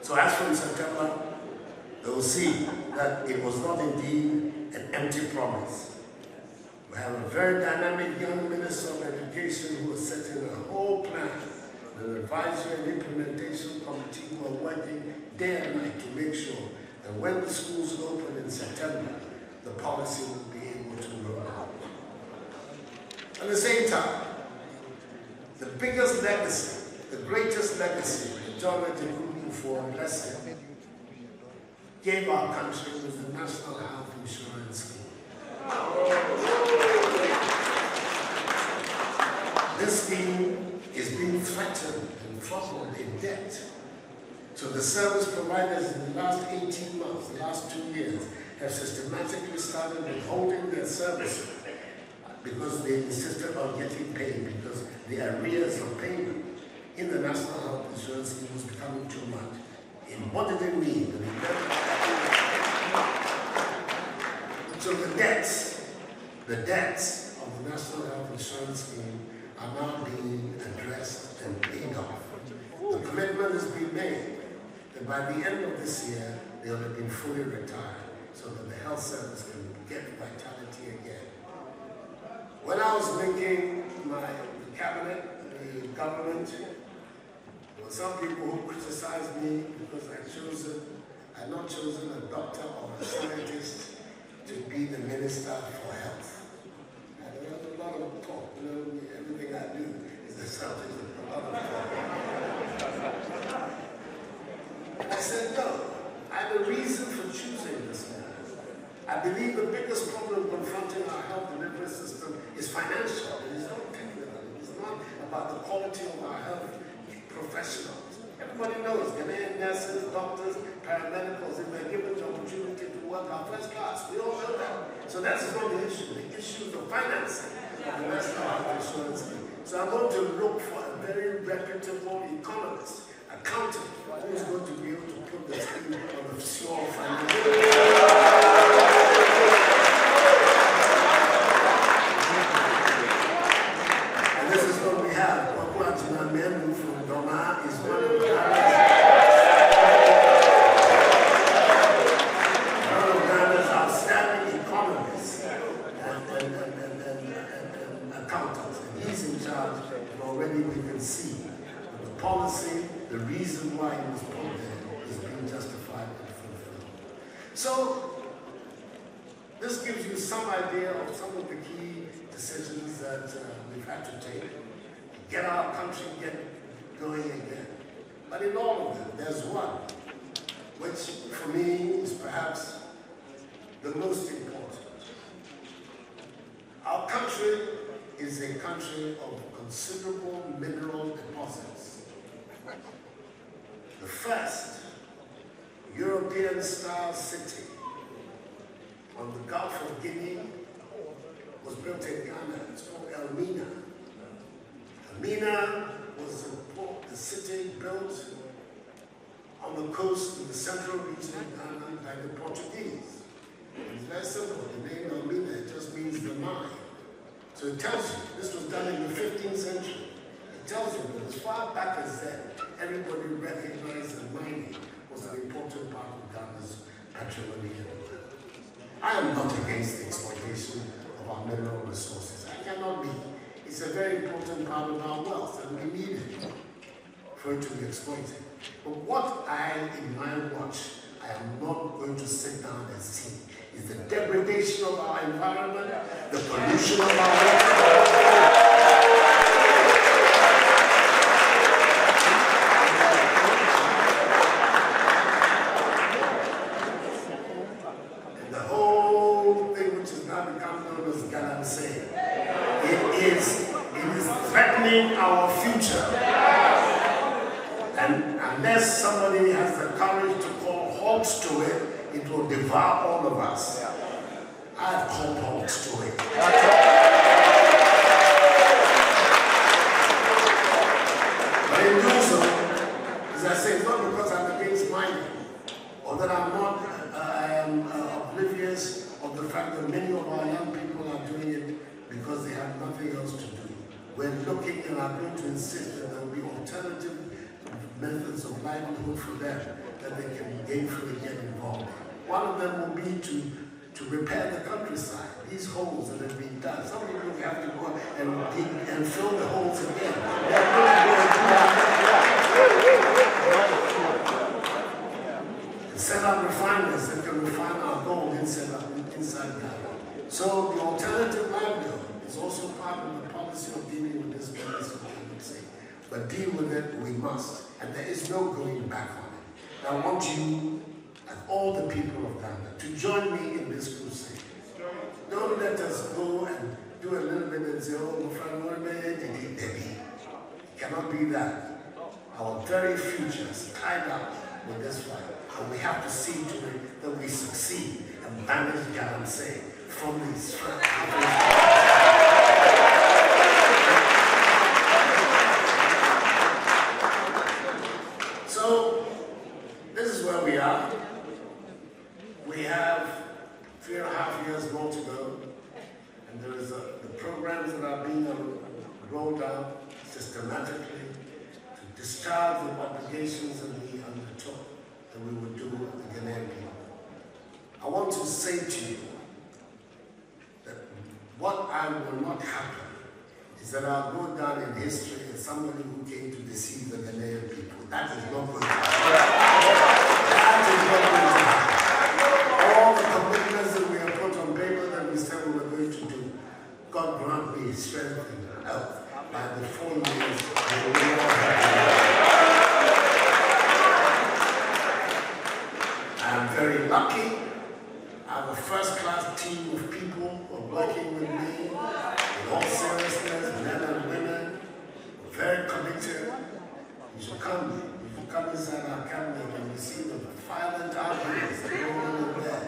So as from September, they will see that it was not indeed an empty promise. We have a very dynamic young Minister of Education who is setting a whole plan. The advisory and implementation committee who are working day and night to make sure that when the schools open in September, the policy will be able to roll out. At the same time, the biggest legacy, the greatest legacy that John Akufo-Addo, bless him, gave our country was the National Health Insurance Scheme. This scheme is being threatened and throttled in debt. So the service providers in the last 18 months, the last 2 years, have systematically started withholding their services because they insisted on getting paid because the arrears of payment in the National Health Insurance Scheme was becoming too much. And what did it mean? So the debts of the National Health Insurance Scheme are now being addressed and paid off. The commitment has been made that by the end of this year, they will have been fully retired so that the health service can get vitality again. When I was making the cabinet, the government, there were some people who criticized me because I had not chosen a doctor or a scientist to be the Minister for Health. There was a lot of talk, everything I do is the subject of a lot of talk. I said, no, I have a reason for choosing this man. I believe the biggest problem confronting our health delivery system is financial. It is not technical. It is not about the quality of our health professionals. Everybody knows Ghanaian nurses, doctors, paramedicals, if they're given the opportunity to work our first class. We all know that. So that's not the issue. The issue is the financing of the National Health Insurance Scheme. So I'm going to look for a very reputable economist, accountant, who is going to be able to put the scheme on a sure financial. And this is what we have. Akufo-Addo from Doma is one of Ghana's outstanding economists and accountants. And he's in charge, and already we can see that the policy, the reason why he was put there is being justified and fulfilled. So, this gives you some idea of some of the key decisions that we've had to take to get our country going again. But in all of them, there's one which for me is perhaps the most important. Our country is a country of considerable mineral deposits. The first European-style city on the Gulf of Guinea was built in Ghana. It's called Elmina. Elmina was the city built on the coast of the central region of Ghana by the Portuguese. It's very simple. The name Elmina, it just means the mine. So it tells you, this was done in the 15th century. It tells you that as far back as then, everybody recognized that mining was an important part of Ghana's patrimony. I am not against the exploitation of our mineral resources. I cannot be. It's a very important part of our wealth, and we need it for it to be exploited. But what in my watch, I am not going to sit down and see is the degradation of our environment, the pollution of our water. Our our future. And unless somebody has the courage to call halt to it, it will devour all of us. I've called halt to it. But in doing so, as I say, it's not because I'm against mining, or that I am oblivious of the fact that many of our young people are doing it because they have nothing else to do. We're looking and are going to insist that there will be alternative methods of livelihood for them that they can gainfully get involved in. One of them will be to repair the countryside, these holes that have been done. Some people have to go and dig and fill the holes again. Set up refineries that can refine our gold inside Ghana. So the alternative livelihood is also part of the policy of dealing with this business of currency. But deal with it we must, and there is no going back on it. I want you and all the people of Ghana to join me in this crusade. Don't let us go and do a little bit and say, oh, my friend, it cannot be that. Our very future is tied up with this fight, and we have to see to it that we succeed and banish Galamsey from these So, this is where we are. We have 3.5 years more to go, and there is the programs that are being rolled out systematically to discharge the obligations that we undertook that we would do at the Ghanaian people. I want to say to you that what I will not happen is that I'll go down in history as somebody who came to deceive the Ghanaian people. That is not going to happen. That is not going to happen. All the commitments that we have put on paper that we said we were going to do, God grant me strength and health by the 4 years that we all have. I'm very lucky. I have a first-class team of people who are working with me in all seriousness, men and women, very committed. You should come inside our cabinet and you see the violent arguments that go on there.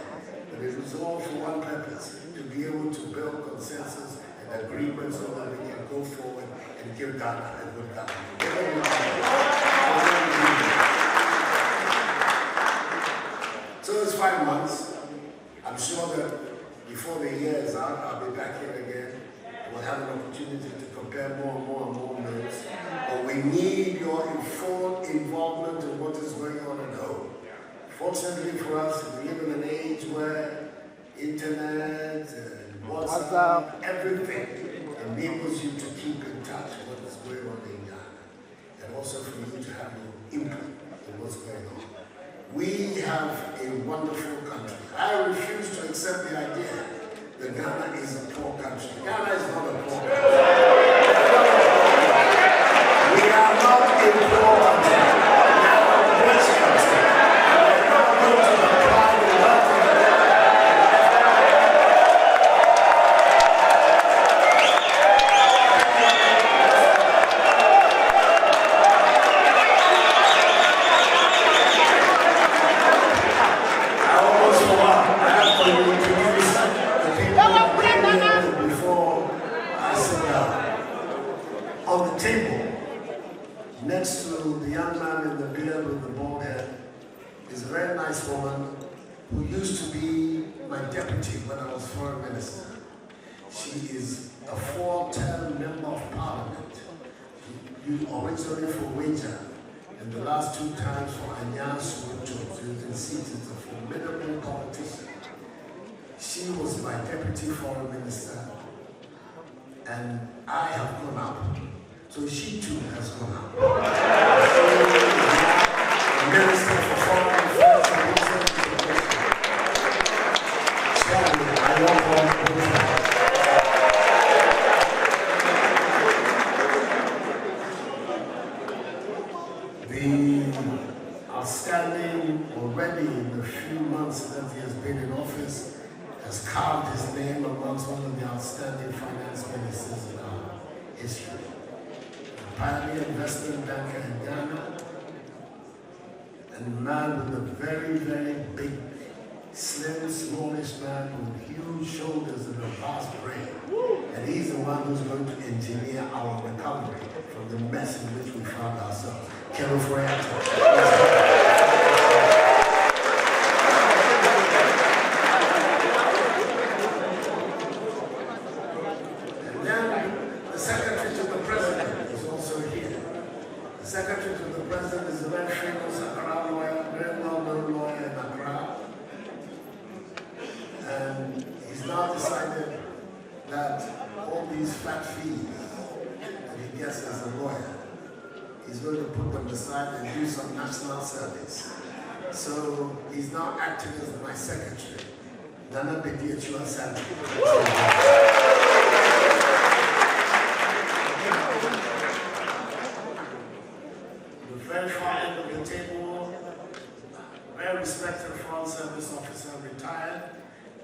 But it is all for one purpose, to be able to build consensus and agreement so that we can go forward and give Ghana a good government. So it's 5 months. I'm sure that before the year is out, I'll be back here again. We'll have an opportunity to compare more and more notes. But we need your full involvement in what is going on at home. Fortunately for us, we live in an age where internet, WhatsApp, everything enables you to keep in touch with what is going on in Ghana. And also for you to have your input in what's going on. We have a wonderful country. I refuse to accept the idea that Ghana is a poor country. Ghana is not a poor country. We are not a poor country. We are a rich country. And we are not going to apply the wealth of the next to the young man in the beard with the bald head is a very nice woman who used to be my deputy when I was foreign minister. She is a 4-term member of parliament. Originally for Wager, and the last 2 times for Anyansu, so you can see it's a formidable politician. She was my deputy foreign minister, and I have gone up. So she too has gone up. The Minister for Foreign Affairs and I love her. The outstanding, already in the few months that he has been in office, has carved his name amongst one of the outstanding finance ministers in our history. pioneer investment banker in Ghana, and a man with a very, very big, slim, smallish man with huge shoulders and a vast brain. And he's the one who's going to engineer our recovery from the mess in which we found ourselves. Akufo-Addo. And then the secretary to the president is also here. The secretary to the president is a very famous Accra lawyer, very well-known lawyer in Accra. And he's now decided that all these fat fees that he gets as a lawyer, he's going to put them aside and do some national service. So he's now acting as my secretary. Nana GHSAG. The very far end of the table, very respected foreign service officer, retired,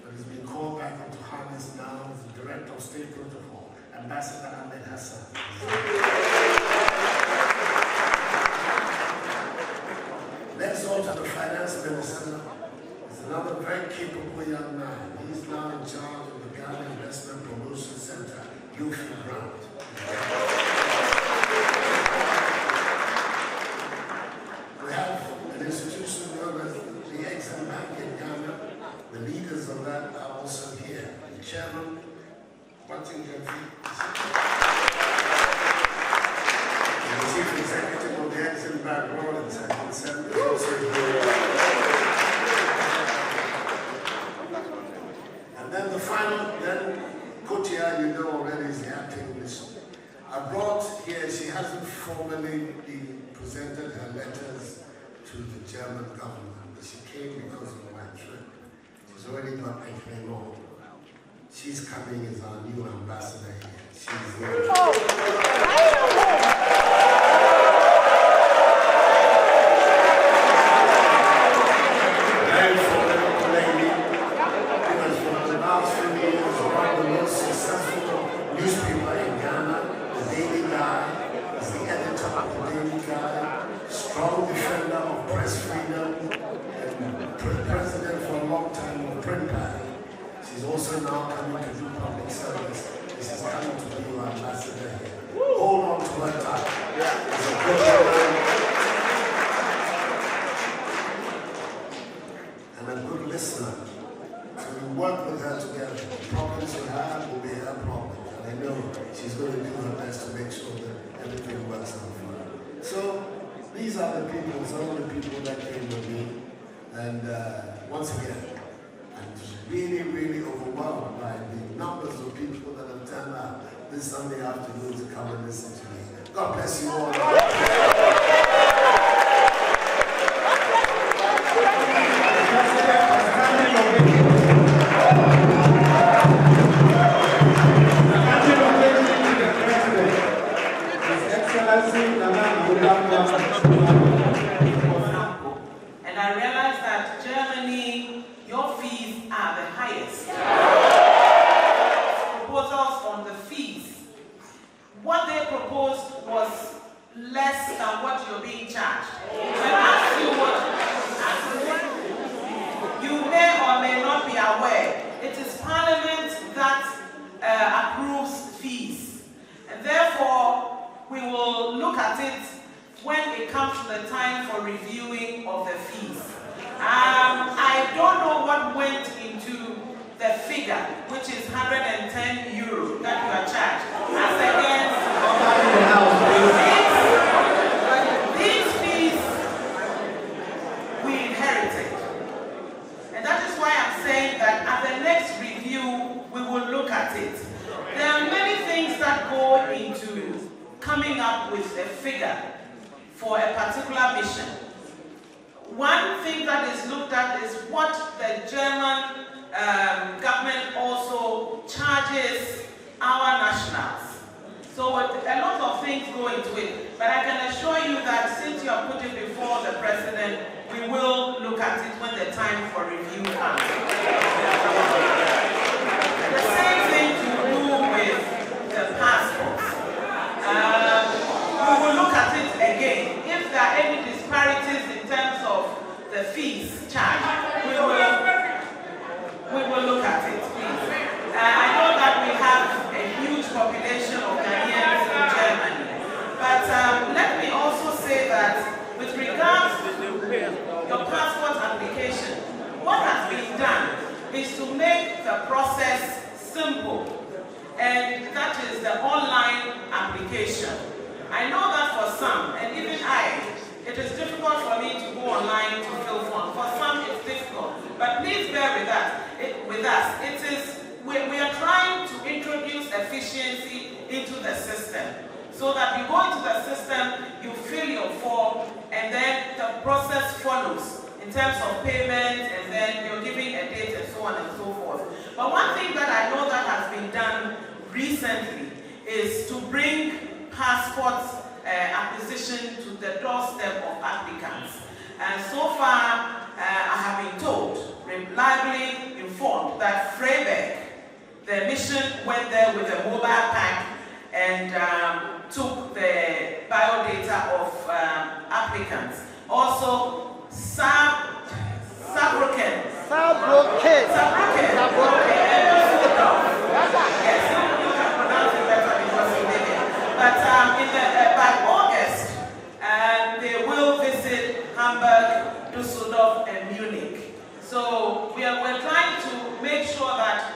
but he's been called back into harness now as the Director of State Protocol, Ambassador Ahmed Hassan. Next on to the Finance Minister is another very capable young man. He's now in charge of the Ghana Investment Promotion Center, Youth Grant. We have an institution known as the Exim Bank in Ghana. The leaders of that are also here. The chairman, Martin the chief executive of the Exim Bank, Rollins, and also here. And then the final, Kotia, you know already, is the acting mission. I brought here, she hasn't formally presented her letters to the German government, but she came because of my trip. She's already got everything on. She's coming as our new ambassador here. She's there. Very formidable lady, because for the last few years, one of the most successful newspaper in Ghana, the Daily Guide, is the editor of the Daily Guide, strong defender of press freedom, and president for a long time of print pad. She's also now coming to do public service. This is coming to be your ambassador here. Hold on to her tight. It's a good woman and a good listener. So we work with her together. The problems we have will be her problems. And I know she's going to do her best to make sure that everything works out for her. So these are the people, some of the people that came with me. And once again, I'm really, really overwhelmed by the numbers of people that have turned out this Sunday afternoon to come and listen to me. God bless you all. And I realized that Germany, your fees are the highest. Proposals on the fees. What they proposed was less than what you're being charged. When I ask you what you may or may not be aware, it is Parliament that approves fees. And therefore, we will look at it when it comes to the time for reviewing of the fees. I don't know what went into the figure, which is €110 that you are charged. As against these fees we inherited. And that is why I'm saying that at the next review, we will look at it. There are many things that go into coming up with a figure for a particular mission. One thing that is looked at is what the German government also charges our nationals. So a lot of things go into it. But I can assure you that since you have put it before the president, we will look at it when the time for review comes. The same thing to do with the passports. You the process simple, and that is the online application. I know that for some, and even it is difficult for me to go online to fill form. For some, it's difficult. But please bear with us. We are trying to introduce efficiency into the system, so that you go into the system, you fill your form, and then the process follows in terms of payment, and then you're giving a date and so on and so forth. But one thing that I know that has been done recently is to bring passports acquisition to the doorstep of applicants. And so far, I have been told, reliably informed, that Freiberg, the mission went there with a mobile pack and took the biodata of applicants. Also, Saarbrücken. Yes, you can pronounce it better because you live it. But by August, they will visit Hamburg, Düsseldorf, and Munich. So we're trying to make sure that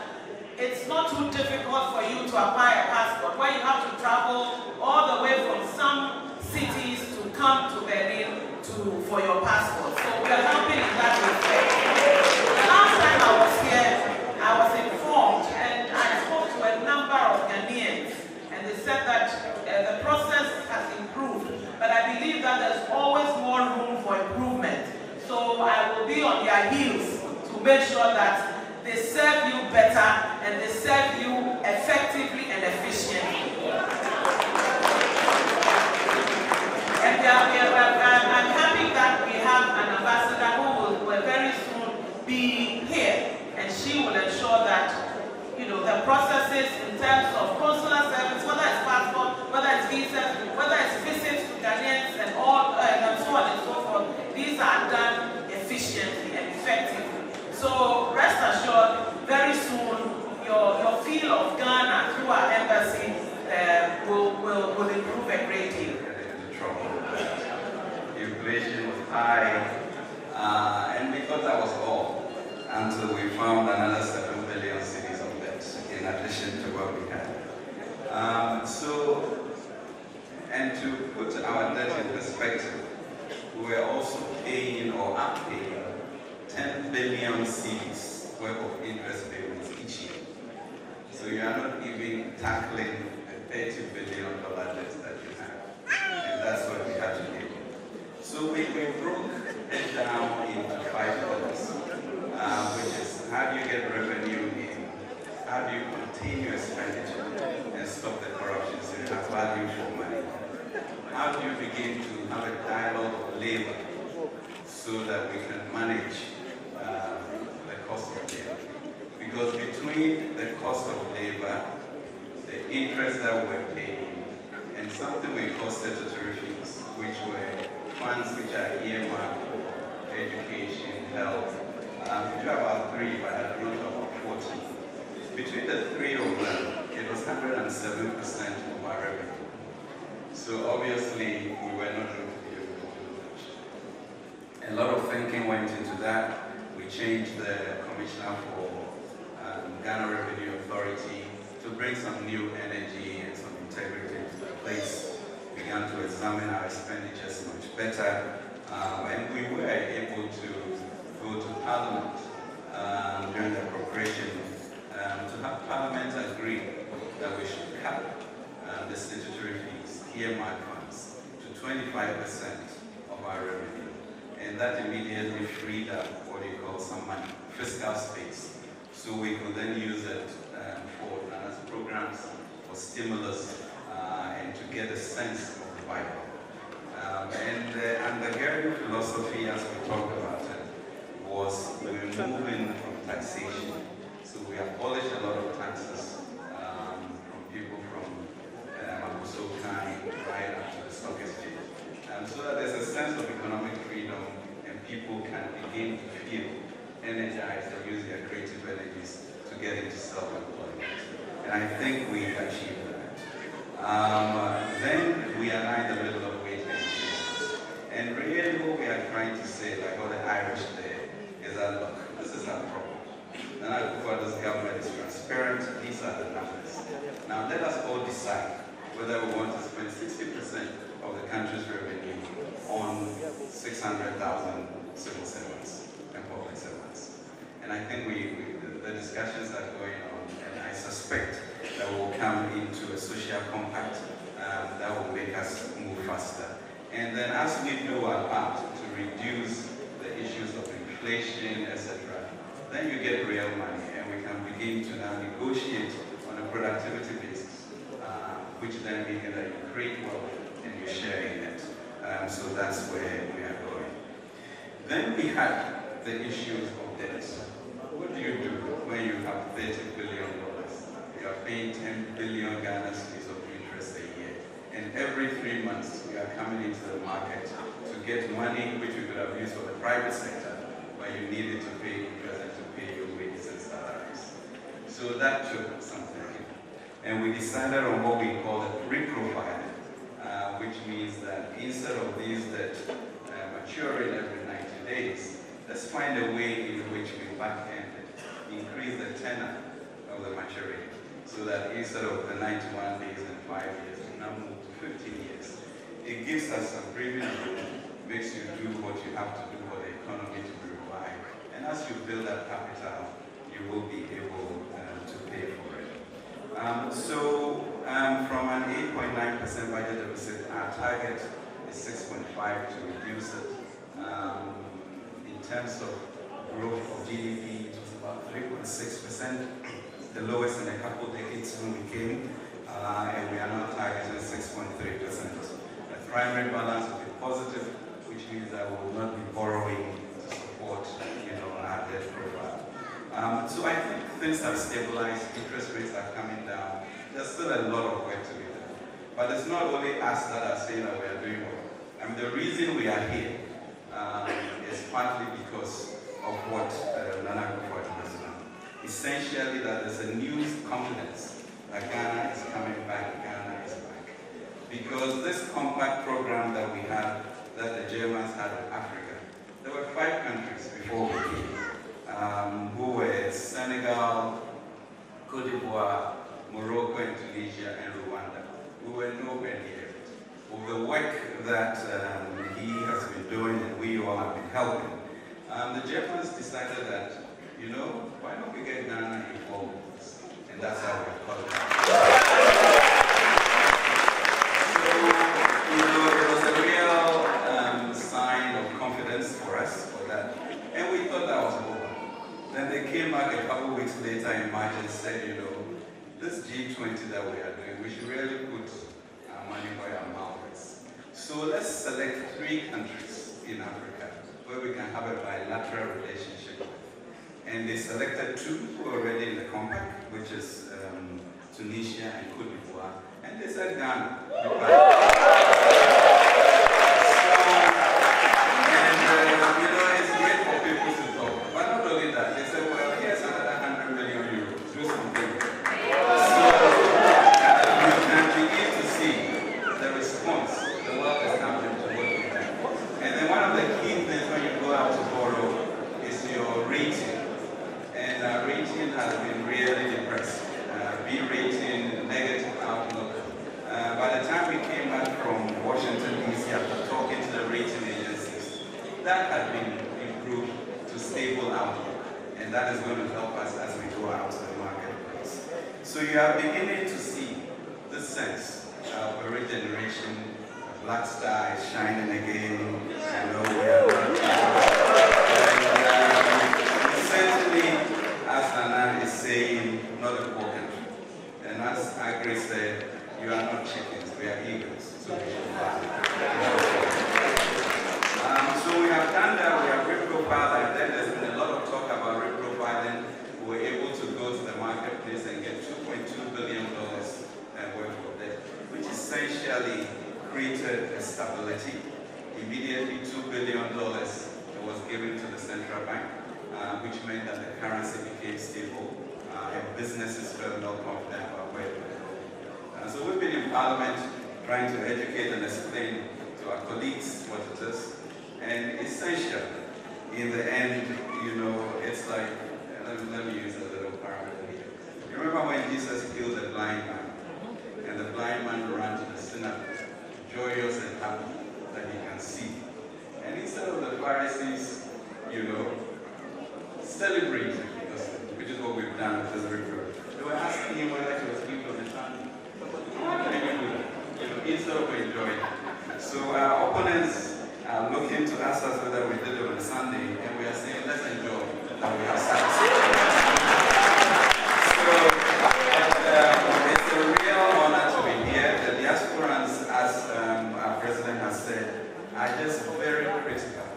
it's not too difficult for you to apply a passport, where you have to travel all the way from some cities to come to Berlin for your passport. So we are helping in that respect. The last time I was here, I was informed, and I spoke to a number of Ghanaians, and they said that the process has improved, but I believe that there's always more room for improvement. So I will be on their heels to make sure that they serve you better and they serve you effectively and efficiently. And I'm happy that we have an ambassador who will very soon be here, and she will ensure that the processes in terms of consular service, whether it's passport, whether it's visas, whether it's visits to Ghanaians and all and so on and so forth, these are done efficiently and effectively. So rest assured, very soon your feel of Ghana through our embassy will improve a great deal. Inflation was high, and we thought that was all until we found another 7 billion cities of debt in addition to what we had. And to put our debt in perspective, we were also paying or are paying 10 billion cedis worth of interest payments each year. So you are not even tackling the $30 billion debt that you have. And that's what we had to do. So we broke it down into 5 pillars, which is how do you get revenue in, how do you continue expenditure and stop the corruption so you have value for money, how do you begin to have a dialogue of labor so that we can manage the cost of labor. Because between the cost of labor, the interest that we're paying, and something we call statutory fees, which were funds which are earmarked for education, health. We do about 3, but I don't know about 14. Between the 3 of them, it was 107% of our revenue. So obviously, we were not going to be able to do much. A lot of thinking went into that. We changed the Commissioner for Ghana Revenue Authority to bring some new energy and some integrity into the place. We began to examine our expenditures much better, and we were able to go to Parliament during the appropriation to have Parliament agree that we should cut the statutory fees, earmark funds, to 25% of our revenue. And that immediately freed up what you call some money, fiscal space. So we could then use it for programs, for stimulus, and to get a sense of the Bible. And the undergirding philosophy, as we talked about it, was we were moving from taxation. So we abolished a lot of taxes from people from Akufo-Addo right up to the stock exchange. So that there's a sense of economic freedom and people can begin to feel energized and use their creative energies to get into self-employment. And I think we achieved that. Then we are now in the middle of wage negotiations. And really what we are trying to say, like all the Irish there, is that look, this is our problem. And Akufo-Addo's government let us all decide whether we want to spend 60% of the country's revenue on 600,000 civil servants and public servants. And I think the discussions are going on, and I suspect that we'll come into a social compact that will make us move faster. And then as we do our part to reduce the issues of inflation, etc., then you get real money, and we can begin to now negotiate on a productivity basis, which then means that you create wealth and you share in it. So that's where we are going. Then we had the issues of debt. What do you do when you have $30 billion? You are paying 10 billion Ghana cedis of interest a year. And every 3 months, you are coming into the market to get money which you could have used for the private sector, but you needed to pay interest and to pay your wages and salaries. So that took some thinking. And we decided on what we call a reprofiling, which means that instead of these that maturing every 90 days, let's find a way in which we back-end increase the tenor of the maturity, so that instead of the 91 days and 5 years, we now move to 15 years. It gives us some breathing room, makes you do what you have to do for the economy to be revived. And as you build that capital, you will be able to pay for it. From an 8.9% budget deficit, our target is 6.5 to reduce it. In terms of growth of GDP, it was about 3.6%, the lowest in a couple of decades when we came, and we are now targeting 6.3%. The primary balance will be positive, which means that we will not be borrowing to support, our debt profile. So I think things have stabilized, interest rates are coming down. There's still a lot of work to be done. But it's not only us that are saying that we are doing well. I mean, the reason we are here is partly because of what Nana Akufo-Addo has done. Essentially, that there's a new confidence that Ghana is coming back, Ghana is back. Because this compact program that we had, that the Germans had in Africa, there were 5 countries before we came, who were Senegal, Cote d'Ivoire, Morocco and Tunisia and Rwanda. We were nowhere near it. With the work that he has been doing and we all have been helping, the Germans decided that, why don't we get Ghana involved with this? And that's how we call it. So, it was a real sign of confidence for us for that. And we thought that was over. Then they came back a couple weeks later in March and said, this G20 that we are doing, we should really put our money where our mouth is. So let's select 3 countries in Africa where we can have a bilateral relationship with. And they selected 2 who are already in the compact, which is Tunisia and Cote d'Ivoire. And they said Ghana. It's great for people to talk. But not only that, they said, well, here's another 100 million euros. Do something. So you can begin to see the response the world is having to what we have. And then one of the key things when you go out to borrow is your rating. And our rating has been really depressed. B rating, negative outlook. By the time we came back from Washington, D.C. after talking to the rating agencies, that had been improved to stable outlook. And that is going to help us as we go out to the marketplace. So you are beginning to see this sense of a regeneration. The black star is shining again. We are essentially, as Nana is saying, not a poor country. And as Agri said, you are not chickens, we are eagles. So we should fly. So we have done that, we have reprofiled, and then there's been a lot of talk about reprofiling. We were able to go to the marketplace and get $2.2 billion worth of debt, which essentially created a stability. Immediately, $2 billion was given to the central bank, which meant that the currency became stable, and businesses felt more confident about where to go. So we've been in Parliament trying to educate and explain to our colleagues what it is. And essentially, in the end, it's like, let me use a little parable here. You remember when Jesus healed the blind man? joyous and happy that he can see. And instead of the Pharisees, celebrating, which is what we've done with this river, they were asking him whether he was healed of the tongue. Why did he do that? Instead of enjoying. So our opponents are looking to ask us whether we did it on Sunday, and we are saying, let's enjoy that we have Sabbath. So it's a real honor to be here. The diasporans, as our president has said, are just very critical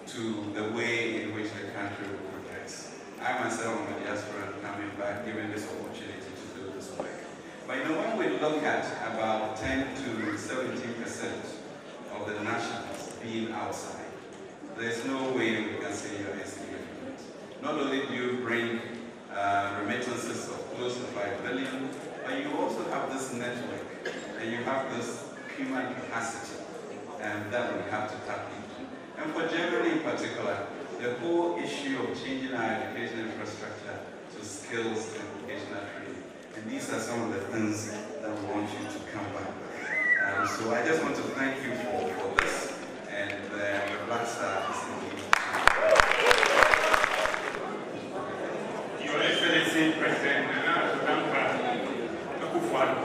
to the way in which the country will progress. I myself am a diaspora coming back, given this opportunity to do this work. But when we look at about 10 to 17% of the nationals being outside, there's no way we can say you're insignificant. Not only do you bring remittances of close to 5 billion, but you also have this network and you have this human capacity that we have to tap into. And for Germany in particular, the whole issue of changing our education infrastructure to skills and vocational training. And these are some of the things that we want you to come back with. So I just want to thank you for this. And the Black Star is indeed. Your Excellency President Akufo-Addo,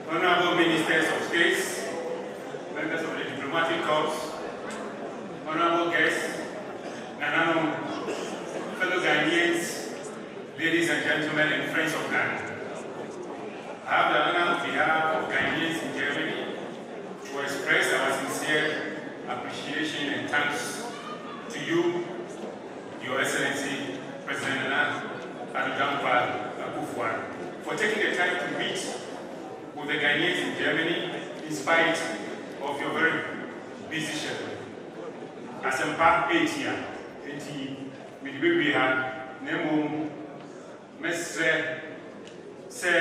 Honorable Ministers of States, members of the diplomatic corps, honorable guests, Nanano, fellow Ghanaians, ladies and gentlemen, and friends of Ghana. I have the honor on behalf of Ghanaians in Germany to express our sincere appreciation and thanks to you, Your Excellency, President Akufo-Addo, for taking the time to meet with the Ghanaians in Germany in spite of your very busy schedule. As a part 8 year, we have Nemo, Mestre, Se,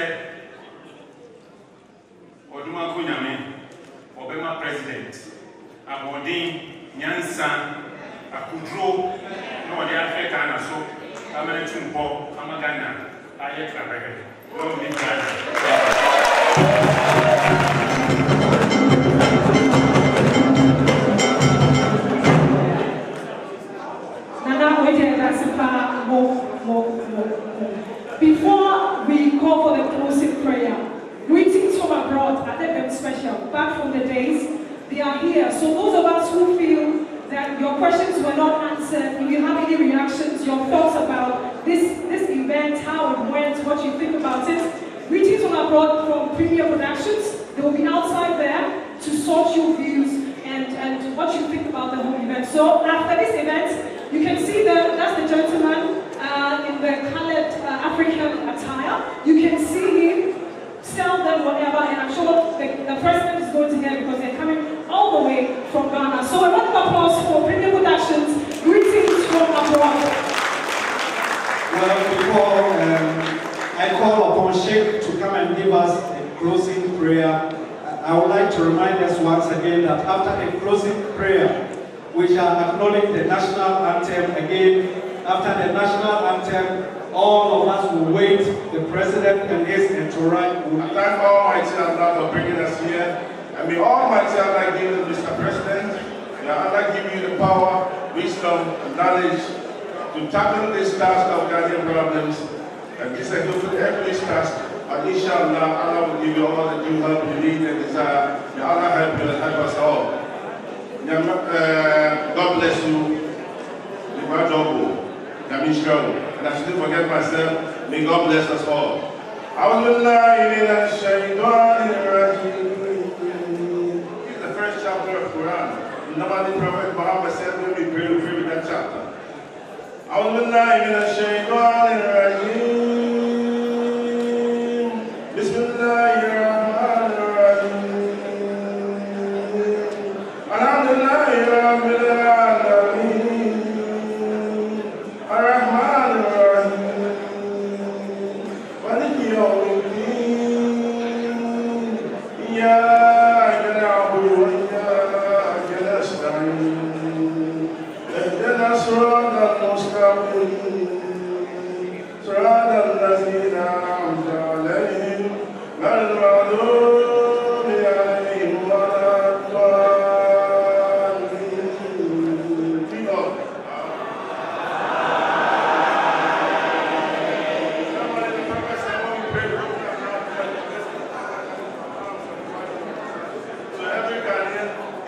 Oduma Kunyame, Obama President, Abodin, Nyansan, Akudro, no, the African, so, Amanetumpo, Amagana, Ayek Labege, no, Ghana. Before we call for the closing prayer, greetings from abroad are them special. Back from the days, they are here. So those of us who feel that your questions were not answered, if you have any reactions, your thoughts about this event, how it went, what you think about it, greetings from abroad from Premier Productions. They will be outside there to sort your views and what you think about the whole event. So after this event, you can see that's the gentleman in the colored African attire. You can see him, tell them whatever, and I'm sure the president is going to hear because they're coming all the way from Ghana. So a round of applause for Premier Productions. Greetings from abroad. Well, before I call upon Sheikh to come and give us a closing prayer, I would like to remind us once again that after the closing prayer, we shall acknowledge the national anthem again. After the national anthem, all of us will wait. The president and his entourage will thank Almighty Allah for bringing us here. And may Almighty Allah give you, Mr. President, may Allah give you the power, wisdom, and knowledge to tackle this task of Ghanaian problems. And this is a Hercules task. And inshallah, Allah will give you all the due help you need and desire. May Allah help you and help us all. God bless you. And I shouldn't forget myself. May God bless us all. It's the first chapter of Quran. Normally, Prophet Muhammad said when we pray with that chapter. Surah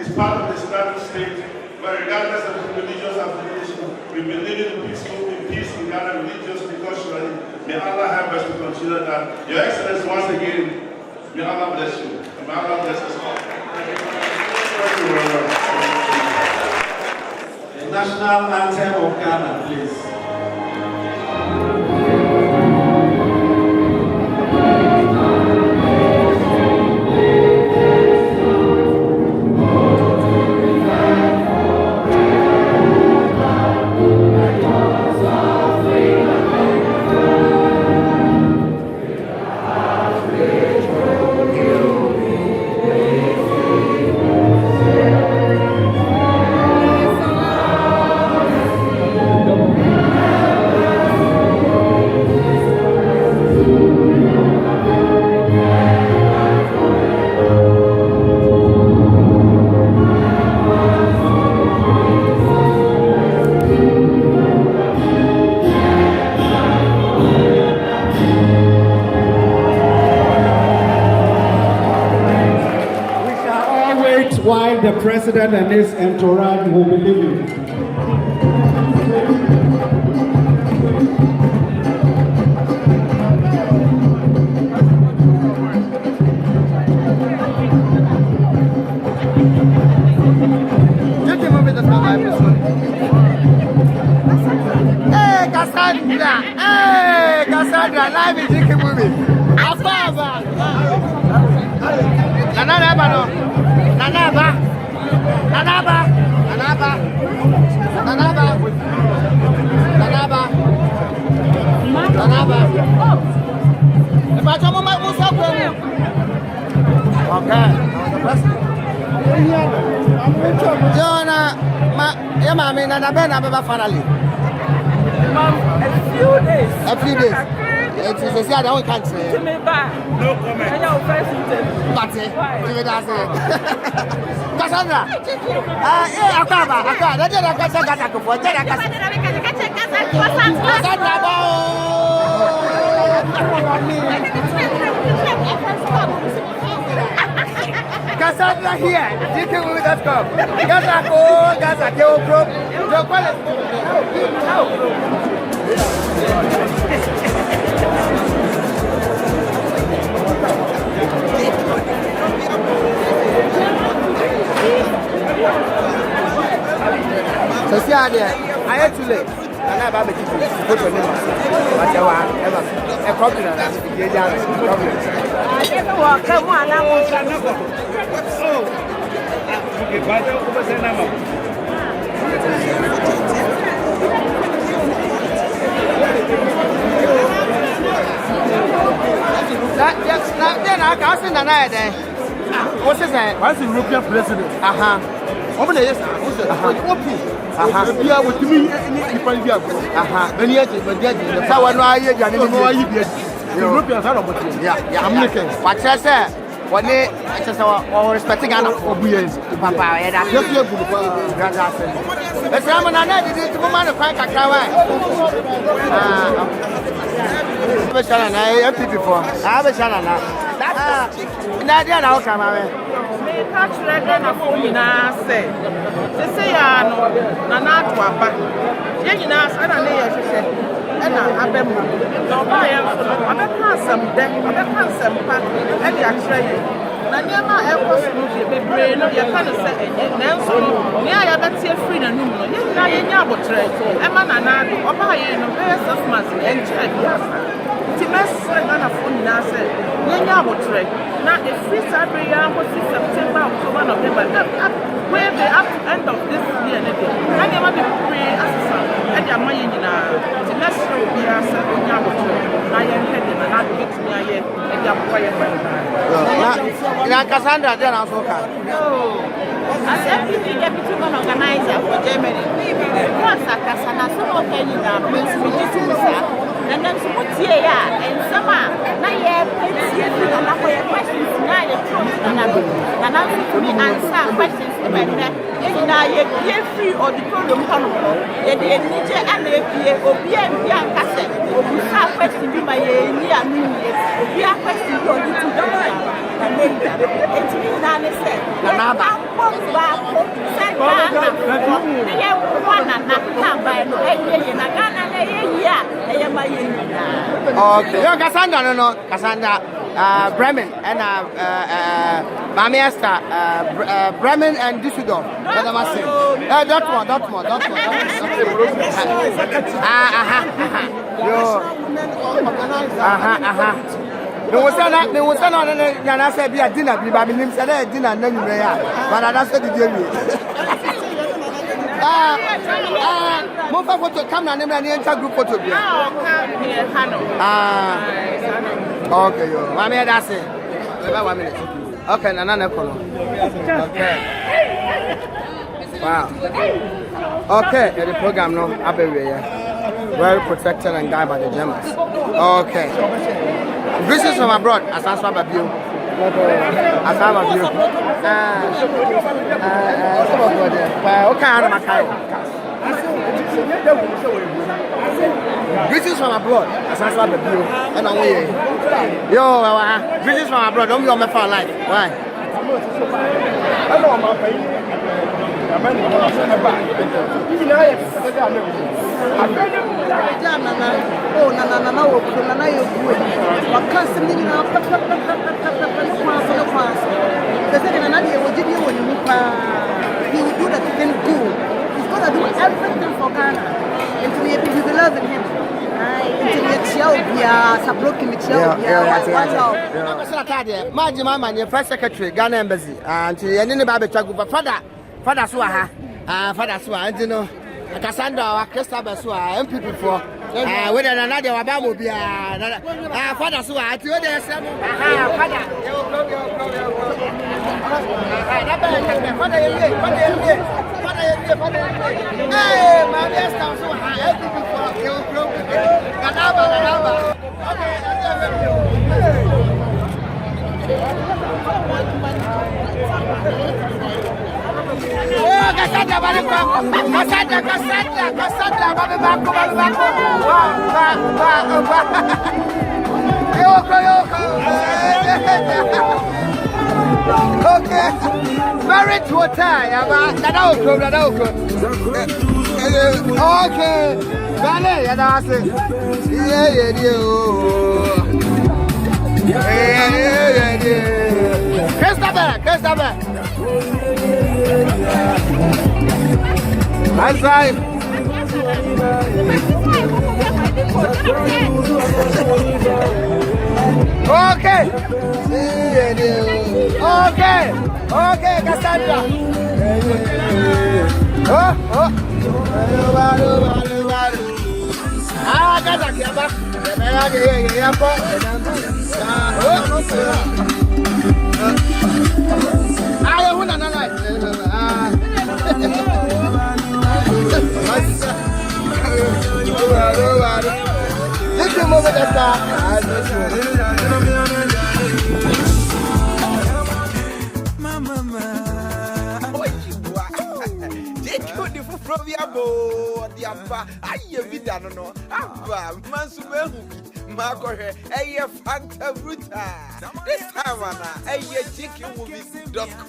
is part of the Islamic State, but regardless of the religious affiliation, we believe in peace in Ghana religiously, culturally. May Allah help us to continue that. Your Excellency, once again, may Allah bless you. And may Allah bless us all. Thank you very much. The national anthem of Ghana, please. While the president and his entourage will be leaving. Hey, Cassandra, live in Jicky movie. Afaba. Nanaba. Okay. Jonah, mommy, finally. A few days. It is a sad own country. No comment. But Cassandra. Akaba. Cassandra here. GHSAG.com. Gaza Group. So see how there, I had to late. And I have a ticket to go to Nema. But there were a problem that has been there. I never walk. Come on, I want to know. Okay, but I will say no. Then I can't see the night there. What's his name? What's the European president? Over there, yes. We are with me in Pandia. Many years, but yet, the power no idea. Europeans are about it. Yeah, I'm making. What I said, when they just our respecting Anna for years, Papa, and I just look for grandson. Let's have an idea to come on a crank a car. I have before. I have a channel now. That's now come away. Catch Regana for me now, say. They say, Nana to a back. Yes, I don't know, she said. And I've been no buy I'm a handsome deck, I'm a handsome pack, and the actually. Nanyama was be brain of your kind of say, and so near I bet you free and no, yes, I am your trade. Emma Nana, or buy in a best of months and check. Timest Regana for me now, said, Yanya trade. Now, the free Saturday was September, October, November, where the up to end of this year, I never be free as and your money in the next year, I said, I am heading and I'll get me a year and you're quiet. Now, Cassandra, then I'll talk. No, as every deputy organizer for Germany, once a Cassandra, so okay, you know, means we need to and then so what's here, and summer, now, yeah, questions, now, and I'm answer questions about that. na ye pie free auditorium hono ye de nije ana pie obi an bia kase obi sa question bi ma ye ni anu ni obi a question bi odi tu do na nenda enti na ne se na ba ba se ka na ye wana na kamba no ye na Ghana na ye ya ye ma ye ni okay yo Cassandra no Cassandra Bremen and Mami Esther Bremen and Düsseldorf Dortmund Me was not I said be a dinner, be by me said dinner, then you but that's what you do. Move photo camera name and enter group photo. Okay, yo. Mami, that's it. Wait 1 minute. Okay, Nana Kono. Okay. Wow. Okay, the program no, well protected and guided by the Germans. Okay. Visitors from abroad, as I saw by you. As I saw you. Greetings from abroad, as I saw the view, and away. Yo, greetings from abroad, don't be on my phone life. Why? Hello, my friend. He will do that he can do. He's going to do everything for Ghana. And we believe in him. My first secretary, Ghana Embassy, and to the end of the Baby Father Swaha, Father Swa, you know, Cassandra, Crystal Basua, MPP for whether another Obama will be Father Swa, to Okay, very to time. Okay, Vale, and I say, yeah. Christopher. That's right. Okay, Cassandra.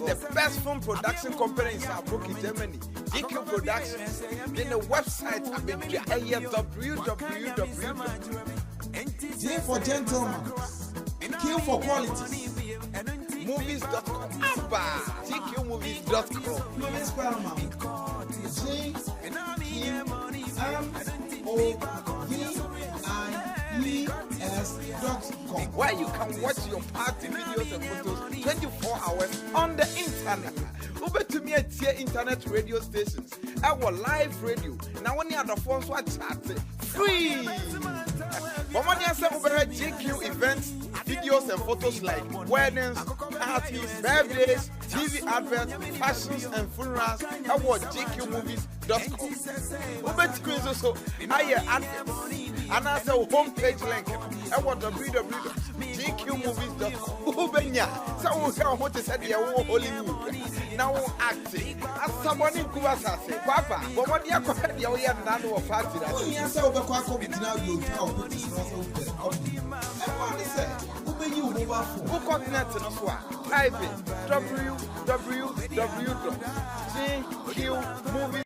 The best film production company in South Germany. GQ Productions. Then the website www. J for gentlemen, Q for quality. Movies.com. GQmovies.com. Please spell GQmovies.com. Where you can watch your party videos and photos 24 hours on the internet. Over to me at internet radio stations. Our live radio. Now when you have the phones, what chat free. But when you say over GQ events, videos and photos like weddings, parties, birthdays, TV adverts, fashions and funerals. I want GQmovies.com. Ubet so I adverts and as a homepage link. I want www.GQmovies.com. Ubenya. So what is the Hollywood now acting as someone in Kuwasa say, Papa, but what you are the way and none of party. Yes, I'll be quite confident now. You tell me this is who continent in www.GQmovies.com.